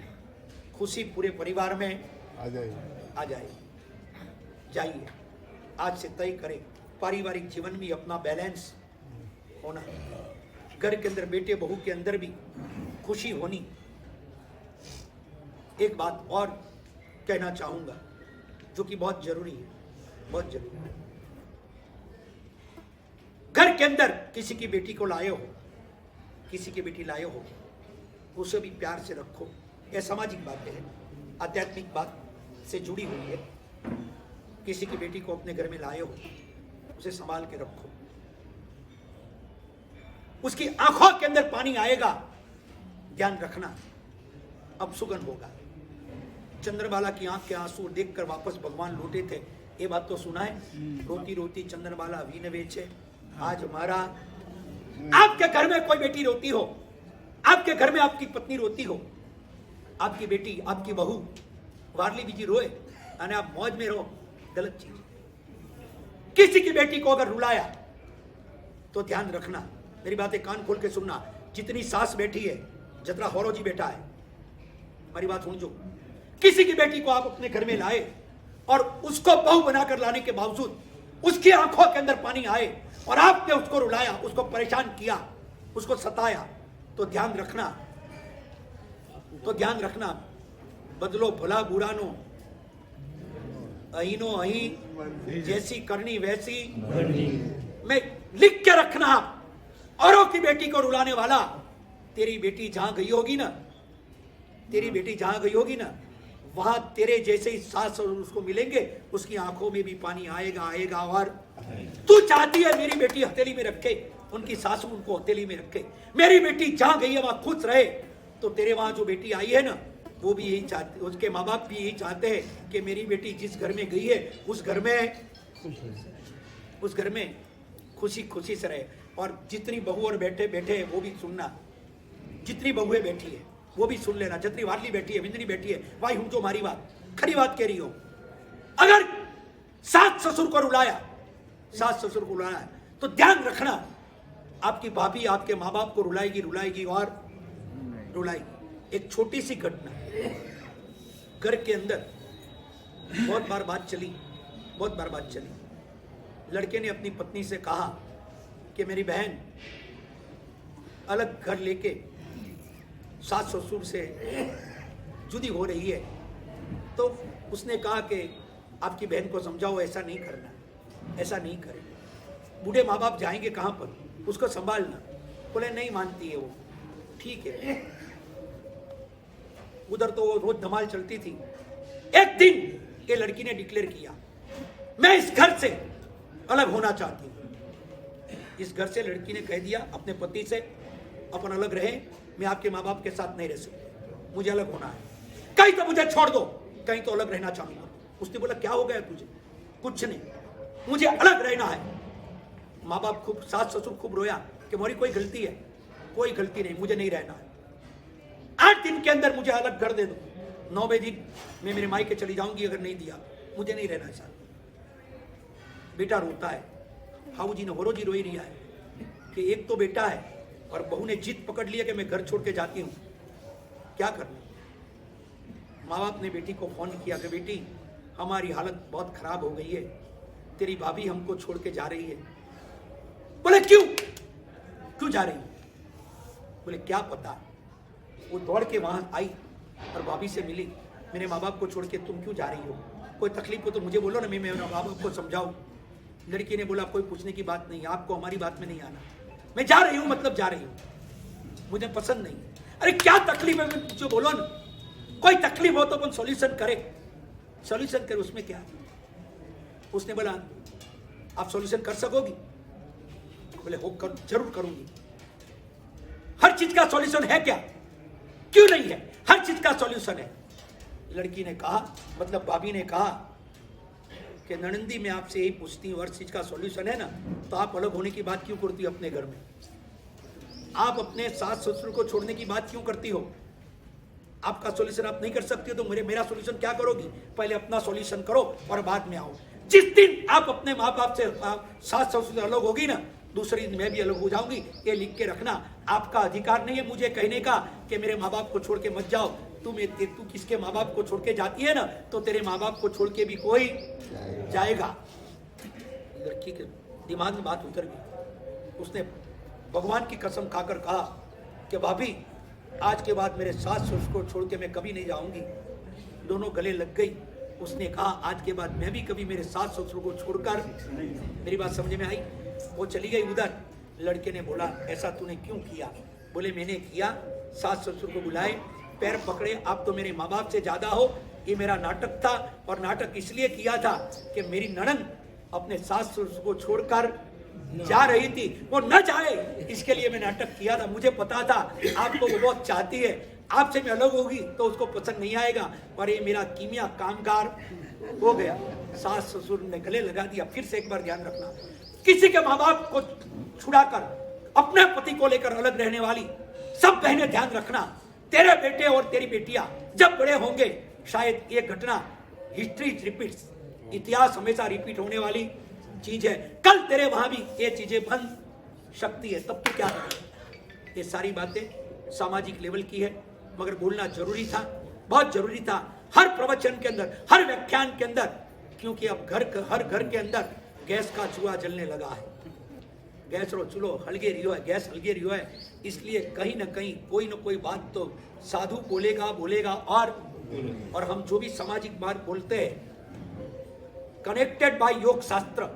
खुशी पूरे परिवार में आ जाएगी। जाइए, आज से तय करें पारिवारिक जीवन में अपना बैलेंस होना, घर के अंदर बेटे बहू के अंदर भी खुशी होनी। एक बात और कहना चाहूंगा जो कि बहुत जरूरी है, बहुत जरूरी है। घर के अंदर किसी की बेटी को लाए हो, किसी की बेटी लाए हो, उसे भी प्यार से रखो। यह सामाजिक बातें हैं, आध्यात्मिक बात से जुड़ी हुई है। किसी की बेटी को अपने घर में लाए हो, उसे संभाल के रखो। उसकी आंखों के अंदर पानी आएगा, ध्यान रखना, अब सुगन होगा। चंद्रबाला की आंख के आंसू देखकर वापस भगवान लौटे थे, ये बात तो सुना है। रोती रोती चंद्रबाला वीन वेचे आज हमारा। आपके घर में कोई बेटी रोती हो, आपके घर में आपकी पत्नी रोती हो, आपकी बेटी, आपकी बहू वारली बीजी रोए और आप मौज में रहो, गलत चीज। किसी की बेटी को अगर रुलाया तो ध्यान रखना, मेरी बातें कान खोल के सुनना। जितनी सास बैठी है, जितना होरो जी बैठा है, हमारी बात सुन। जो किसी की बेटी को आप अपने घर में लाए और उसको बहू बनाकर लाने के बावजूद उसकी आंखों के अंदर पानी आए और आपने उसको रुलाया, उसको परेशान किया, उसको सताया, तो ध्यान रखना, बदलो भला बुरा नो, अहीनो अही, जैसी करनी वैसी। मैं लिख के रखना, औरों की बेटी को रुलाने वाला, तेरी बेटी जहां गई होगी ना, वहां तेरे जैसे ही सास और उसको मिलेंगे, उसकी आंखों में भी पानी आएगा। और तू चाहती है मेरी बेटी हथेली में रखे, उनकी सासू उनको हथेली में रखे, मेरी बेटी जहां गई है वहां खुश रहे, तो तेरे वहां जो बेटी आई है ना, वो भी यही चाहते, उसके माँ बाप भी यही चाहते हैं कि मेरी बेटी जिस घर में गई है उस घर में खुशी से रहे। और जितनी बहू और बेटे हैं वो भी सुनना, जितनी बहुएं बैठी है वो भी सुन लेना, जितनी वारली बैठी है, विंदनी बैठी है, भाई हूं जो हमारी बात खरी बात कह रही हो। अगर सास ससुर को रुलाया तो ध्यान रखना, आपकी भाभी आपके माँ बाप को रुलाएगी और रुलाएगी। एक छोटी सी घटना घर के अंदर बहुत बार बात चली। लड़के ने अपनी पत्नी से कहा कि मेरी बहन अलग घर लेके सास ससुर से जुदी हो रही है, तो उसने कहा कि आपकी बहन को समझाओ, ऐसा नहीं करे। बूढ़े माँ बाप जाएंगे कहाँ पर, उसको संभालना। बोले नहीं मानती है वो, ठीक है। उधर तो रोज धमाल चलती थी। एक दिन ये लड़की ने डिक्लेयर किया, मैं इस घर से अलग होना चाहती हूँ। इस घर से लड़की ने कह दिया अपने पति से, अपन अलग रहे, मैं आपके माँ बाप के साथ नहीं रह सकती, मुझे अलग होना है, कहीं तो मुझे छोड़ दो, कहीं तो अलग रहना चाहूंगा। उसने बोला क्या हो गया तुझे? कुछ नहीं, मुझे अलग रहना है। माँ बाप खूब, सास ससुर खूब रोया कि मोरी कोई गलती है? कोई गलती नहीं, मुझे नहीं रहना है। 8 दिन के अंदर मुझे अलग घर दे दो, 9वें दिन मैं मेरे मायके चली जाऊंगी, अगर नहीं दिया मुझे नहीं रहना साथ। बेटा रोता है, हाऊ जी ने होरो जी रोई रिया है कि एक तो बेटा है और बहू ने जिद पकड़ लिया कि मैं घर छोड़ के जाती हूँ, क्या करना। माँ बाप ने बेटी को फोन किया कि बेटी हमारी हालत बहुत खराब हो गई है, तेरी भाभी हमको छोड़ के जा रही है। बोले क्यों जा रही है? बोले क्या पता। वो दौड़ के वहां आई और भाभी से मिली, मेरे माँ बाप को छोड़ के तुम क्यों जा रही हो? कोई तकलीफ हो तो मुझे बोलो ना, मैं मेरे माँ बाप को समझाऊं। लड़की ने बोला कोई पूछने की बात नहीं, आपको हमारी बात में नहीं आना, मैं जा रही हूं, मतलब जा रही हूं, मुझे पसंद नहीं। अरे क्या तकलीफ है जो बोलो ना, कोई तकलीफ हो तो अपन सॉल्यूशन करे, सॉल्यूशन करे, उसमें क्या? उसने बोला आप सॉल्यूशन कर सकोगी? बोले हो कर, जरूर करूंगी। हर चीज का सॉल्यूशन है क्या? क्यों नहीं है? हर चीज का सॉल्यूशन है। लड़की ने कहा, मतलब भाभी ने कहा कि ननंदी मैं आपसे यही पूछती हूँ, हर चीज का सॉल्यूशन है ना, तो आप अलग होने की बात क्यों करती हो अपने घर में? आप अपने सास ससुर को छोड़ने की बात क्यों करती हो? आपका सॉल्यूशन आप नहीं कर सकती हो तो मेरा सॉल्यूशन क्या करोगी? पहले अपना सॉल्यूशन करो और बाद में आओ। जिस दिन आप अपने माँ बाप से सास ससुर से अलग होगी ना, दूसरे दिन मैं भी अलग हो जाऊंगी। ये लिख के रखना। आपका अधिकार नहीं है मुझे कहने का कि मेरे माँ बाप को छोड़ के मत जाओ। तू किसके माँ बाप को छोड़ के जाती है ना, तो तेरे माँ बाप को छोड़ के भी कोई जाएगा। लड़की के दिमाग में बात उतर गई। उसने भगवान की कसम खाकर कहा कि भाभी आज के बाद मेरे सास ससुर को छोड़ के मैं कभी नहीं जाऊंगी। दोनों गले लग गई। उसने कहा आज के बाद मैं भी कभी मेरे सास ससुर को छोड़कर, मेरी बात समझ में आई? वो चली गई उधर। लड़के ने बोला ऐसा तूने क्यों किया? बोले मैंने किया, सास ससुर को बुलाए, पैर पकड़े, आप तो मेरे माँ बाप से ज्यादा हो। ये मेरा नाटक था और नाटक इसलिए किया था कि मेरी ननद अपने सास ससुर को छोड़कर जा रही थी, वो न जाए, इसके लिए मैं नाटक किया था। मुझे पता था आपको वो बहुत चाहती है, आपसे मैं अलग होगी तो उसको पसंद नहीं आएगा, पर ये मेरा कीमिया कामगार हो गया। सास ससुर ने गले लगा दिया। फिर से एक बार ध्यान रखना, किसी के माँ बाप को छुड़ाकर अपने पति को लेकर अलग रहने वाली सब बहनें ध्यान रखना, तेरे बेटे और तेरी बेटियां जब बड़े होंगे शायद ये घटना, हिस्ट्री रिपीट्स, इतिहास हमेशा रिपीट होने वाली चीज है। कल तेरे वहां भी ये चीजें बन सकती है, तब तो क्या करें? ये सारी बातें सामाजिक लेवल की है, मगर बोलना जरूरी था, बहुत जरूरी था, हर प्रवचन के अंदर, हर व्याख्यान के अंदर, क्योंकि अब हर घर के अंदर गैस का चूल्हा जलने लगा है। गैस रो चूल्हो हलगे रियो है, गैस हलगे रियो है, इसलिए कहीं ना कहीं कोई ना कोई बात तो साधु बोलेगा। और हम जो भी सामाजिक बात बोलते हैं कनेक्टेड बाय योग शास्त्र,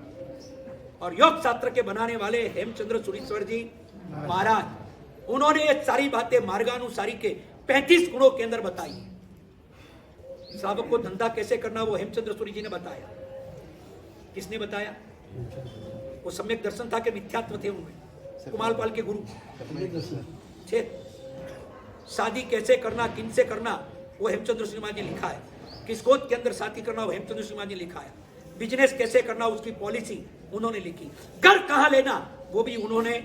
और योग शास्त्र के बनाने वाले हेमचंद्र सुरीश्वर जी महाराज, उन्होंने ये सारी बातें मार्गानुसारी के 35 गुणों के अंदर बताई। श्रावक को धंधा कैसे करना वो हेमचंद्र सूरी जी ने बताया। किसने बताया? वो सम्यक दर्शन था कि मिथ्यात्व थे उनमें? कुमारपाल के गुरु थे। शादी कैसे करना, किन से करना, वो हेमचंद्र सिन्हा जी लिखा है। किस गोद के अंदर शादी करना, वो हेमचंद्र सिन्हा जी लिखा है। बिजनेस कैसे करना, उसकी पॉलिसी उन्होंने लिखी। घर कहां लेना, वो भी उन्होंने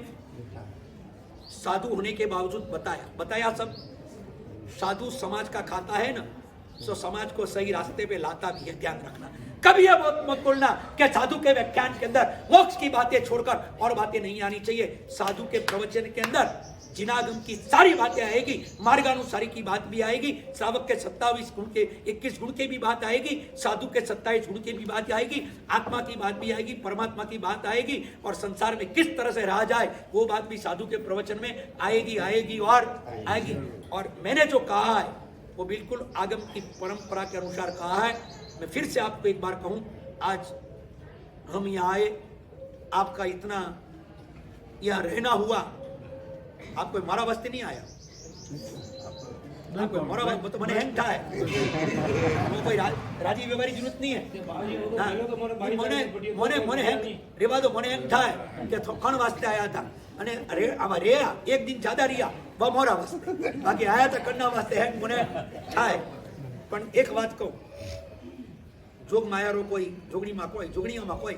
साधु होने के बावजूद बताया सब। साधु समाज का खाता है ना, तो समाज को सही रास्ते पे लाता भी है, ध्यान रखना। कभी यह मत बोलना कि साधु के व्याख्यान के अंदर मोक्ष की बातें छोड़कर और बातें नहीं आनी चाहिए। साधु के प्रवचन के अंदर जिनागम की सारी बातें आएगी, मार्गानुसारी की बात भी आएगी, श्रावक के 27 गुण के 21 गुण के भी बात आएगी, साधु के 27 गुण की भी बात आएगी, आत्मा की बात भी आएगी, परमात्मा की बात आएगी, और संसार में किस तरह से रहा जाए वो बात भी साधु के प्रवचन में आएगी। और मैंने जो कहा है वो बिल्कुल आगम की परंपरा के अनुसार कहा है। मैं फिर से आपको एक बार कहूं, आज हम यहाँ आए, आपका इतना यहाँ रहना हुआ, आप कोई मारा वास्ते नहीं आया, आप कोई मारा वास्ते तो मैंने हैंग था है, वो कोई राजी व्यवहारी जरूरत नहीं है। मोने हैंग रेवा दो, मोने हैंग था है कि कौन वास्ते आया था, અને અરે આમાં રહ્યા એક દિન જ્યાદા રહ્યા બમોરા વાસ્તે, બાકી આયા તો કન્ના વાસ્તે હેંગ મને થાય। પણ એક વાત કહું, જોગ માયારો કોઈ જોગણીમાં કોઈ જોગણીઓમાં કોઈ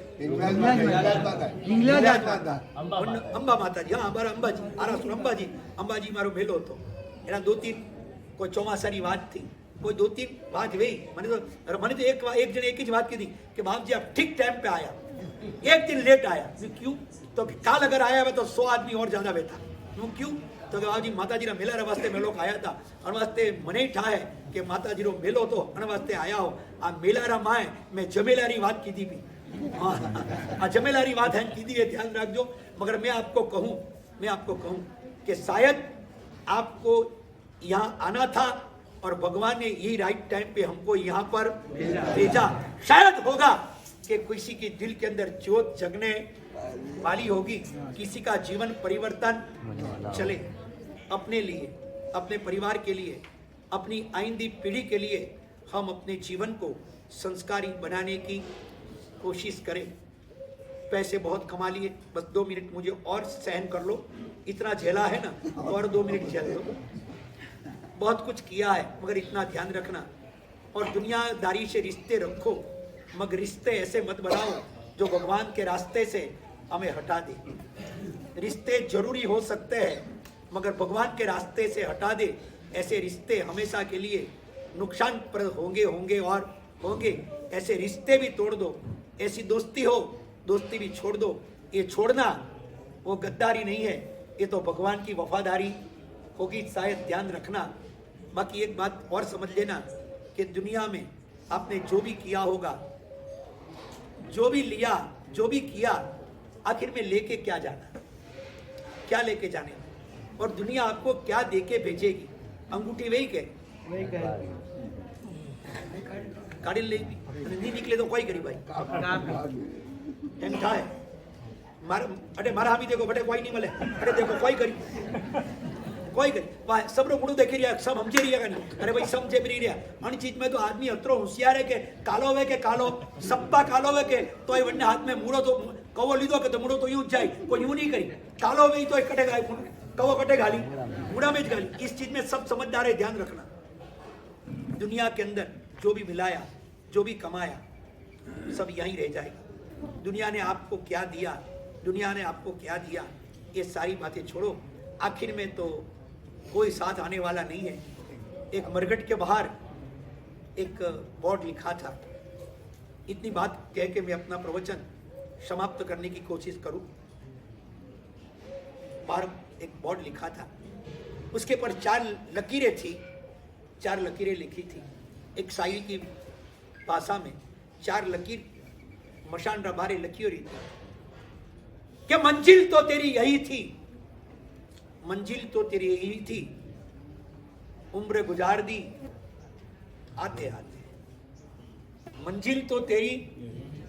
અંબા માતાજી, હા અમારા અંબાજી, આરાસુર અંબાજી મારો મેલો હતો, એના 2-3 કોઈ ચોમાસાની વાત थी, कोई 2-3 बात हुई। मैंने तो एक जने एक ही बात की थी कि बाप जी आप ठीक टाइम पे आया, एक दिन लेट आया। क्यों? तो काल अगर आया हुआ तो 100 आदमी और ज्यादा बैठा। क्यों? तो बाप जी माता जी ना मेला वास्ते मेलो आया था, अन वास्ते मने ठा है कि माता जी रो मेलो तो अन वास्ते आया हो। आ मेलारा माए मैं जमेलारी बात की थी भी, आ जमेलारी बात है की थी, ध्यान रखजो। मगर मैं आपको कहूं कि शायद आपको यहाँ आना था और भगवान ने यही राइट टाइम पे हमको यहाँ पर भेजा। शायद होगा कि किसी के दिल के अंदर ज्योत जगने वाली होगी, किसी का जीवन परिवर्तन चले। अपने लिए अपने परिवार के लिए, अपनी आइंदी पीढ़ी के लिए हम अपने जीवन को संस्कारी बनाने की कोशिश करें। पैसे बहुत कमा लिए, बस 2 मिनट मुझे और सहन कर लो, इतना झेला है ना, और 2 मिनट झेल लो। बहुत कुछ किया है, मगर इतना ध्यान रखना, और दुनियादारी से रिश्ते रखो, मगर रिश्ते ऐसे मत बनाओ जो भगवान के रास्ते से हमें हटा दे। रिश्ते जरूरी हो सकते हैं, मगर भगवान के रास्ते से हटा दे, ऐसे रिश्ते हमेशा के लिए नुकसानप्रद होंगे। ऐसे रिश्ते भी तोड़ दो। ऐसी दोस्ती हो, दोस्ती भी छोड़ दो। ये छोड़ना वो गद्दारी नहीं है, ये तो भगवान की वफादारी होगी, शायद ध्यान रखना। बाकी एक बात और समझ लेना कि दुनिया में आपने जो भी किया होगा, जो भी लिया, जो भी किया, आखिर में लेके क्या जाना, क्या लेके जाने, और दुनिया आपको क्या देके भेजेगी। अंगूठी वही के गाड़ी ले नहीं निकले तो कोई करी भाई एम था है अरे मारा भी देखो बटे कोई नहीं मिले, अरे देखो कोई करी वाह सब मुड़ू देखी रहा, सब समझे रही है। अरे भाई समझे भी रहा अन चीज में तो आदमी अतरो होशियार है के कालो वे के कालो सप्पा कालो वे के तो ये वन्ने हाथ में मुड़ो तो कवो लीधो के तो मुड़ो तो यूं जाए, कोई यूं नहीं करी। कालो वे तो कटे गाय कवो कटे गाली मुड़ा में गाली। इस चीज में सब समझदार है, ध्यान रखना। दुनिया के अंदर जो भी मिलाया, जो भी कमाया, सब यहीं रह जाएगा। दुनिया ने आपको क्या दिया, दुनिया ने आपको क्या दिया, ये सारी बातें छोड़ो। आखिर में तो कोई साथ आने वाला नहीं है। एक मरघट के बाहर एक बोर्ड लिखा था। इतनी बात कह के मैं अपना प्रवचन समाप्त करने की कोशिश करूं। बाहर एक बोर्ड लिखा था, उसके पर 4 लकीरें थी, 4 लकीरें लिखी थी। एक शायरी की भाषा में 4 लकीर मशान रबारे लकी हो रही थी कि मंजिल तो तेरी यही थी, मंजिल तो तेरी यही थी, उम्र गुजार दी आते आते। मंजिल तो तेरी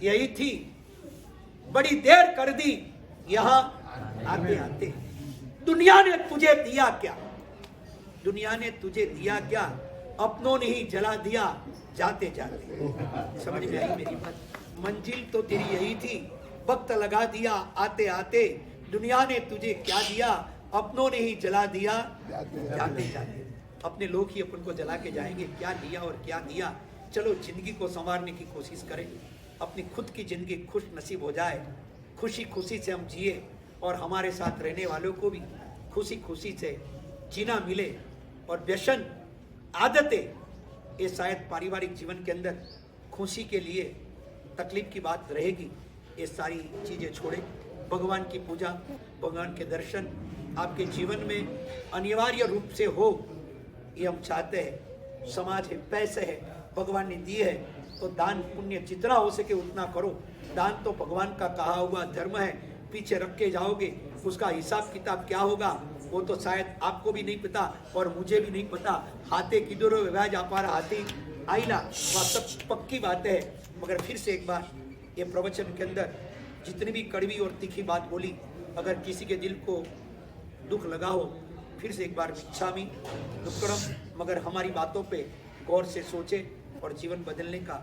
यही थी, बड़ी देर कर दी यहां आते आते। दुनिया ने तुझे दिया क्या, दुनिया ने तुझे दिया क्या, अपनों ने ही जला दिया जाते जाते। समझ में आई मेरी बात? मंजिल तो तेरी यही थी, वक्त लगा दिया आते आते। दुनिया ने तुझे क्या दिया, अपनों ने ही जला दिया जाते जाते। अपने लोग ही अपन को जला के जाएंगे, क्या दिया और क्या दिया। चलो जिंदगी को संवारने की कोशिश करें, अपनी खुद की जिंदगी खुश नसीब हो जाए, खुशी खुशी से हम जिए, और हमारे साथ रहने वालों को भी खुशी खुशी से जीना मिले। और व्यसन आदतें ये शायद पारिवारिक जीवन के अंदर खुशी के लिए तकलीफ की बात रहेगी। ये सारी चीज़ें छोड़े, भगवान की पूजा, भगवान के दर्शन आपके जीवन में अनिवार्य रूप से हो, ये हम चाहते हैं। समाज है, पैसे है, भगवान ने दिए है, तो दान पुण्य जितना हो सके उतना करो। दान तो भगवान का कहा हुआ धर्म है, पीछे रख के जाओगे, उसका हिसाब किताब क्या होगा वो तो शायद आपको भी नहीं पता और मुझे भी नहीं पता। हाथे किधर व्याह जा पा रहा, हाथी आईला, वह सब पक्की बातें है। मगर फिर से एक बार ये प्रवचन के अंदर जितनी भी कड़वी और तीखी बात बोली, अगर किसी के दिल को दुख लगा हो, फिर से एक बार मिच्छामी दुक्कड़म, मगर हमारी बातों पे गौर से सोचे और जीवन बदलने का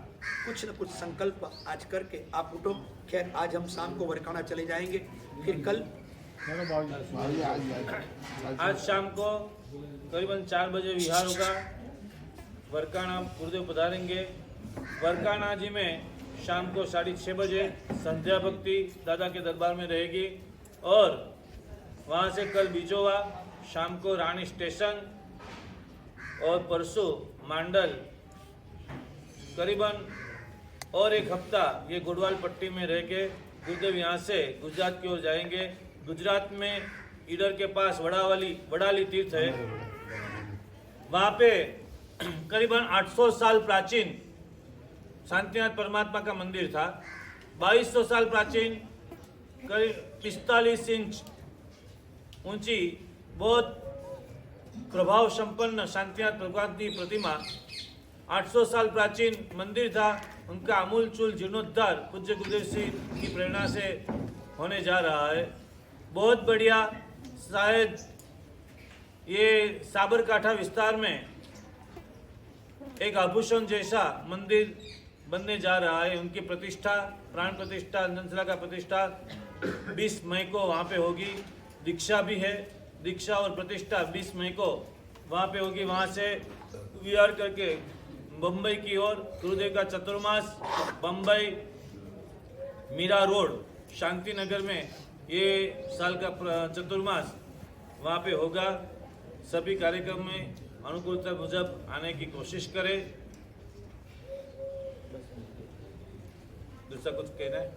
कुछ न कुछ संकल्प आज करके आप उठो। खैर आज हम शाम को वरकाना चले जाएंगे, फिर कल आज शाम को करीबन 4 बजे विहार होगा। वरकाना गुरुदेव पधारेंगे। वरकाना जी में शाम को 6:30 बजे संध्या भक्ति दादा के दरबार में रहेगी, और वहाँ से कल बिजोवा, शाम को रानी स्टेशन, और परसों मांडल। करीबन और 1 हफ्ता ये गुड़वाल पट्टी में रह के गुरुदेव यहाँ से गुजरात की ओर जाएंगे। गुजरात में ईडर के पास वडाली तीर्थ है, वहाँ पे करीबन 800 साल प्राचीन शांतिनाथ परमात्मा का मंदिर था। 2200 साल प्राचीन, करीब 45 इंच ऊंची, बहुत प्रभाव संपन्न शांतिनाथ भगवान की प्रतिमा, 800 साल प्राचीन मंदिर था। उनका आमूलचूल जीर्णोद्धार पूज्य गुरुदेव सिंह की प्रेरणा से होने जा रहा है। बहुत बढ़िया, शायद ये साबरकांठा विस्तार में एक आभूषण जैसा मंदिर बनने जा रहा है। उनकी प्रतिष्ठा, प्राण प्रतिष्ठा, अंजनशिला का प्रतिष्ठा 20 मई को वहाँ पे होगी। दीक्षा भी है, दीक्षा और प्रतिष्ठा 20 मई को वहाँ पे होगी। वहाँ से विहार करके बम्बई की ओर गुरुदेव का चतुर्मास बम्बई मीरा रोड शांति नगर में ये साल का चतुर्मास वहाँ पे होगा। सभी कार्यक्रम में अनुकूलता मुजब आने की कोशिश करें। दूसरा कुछ कहना है?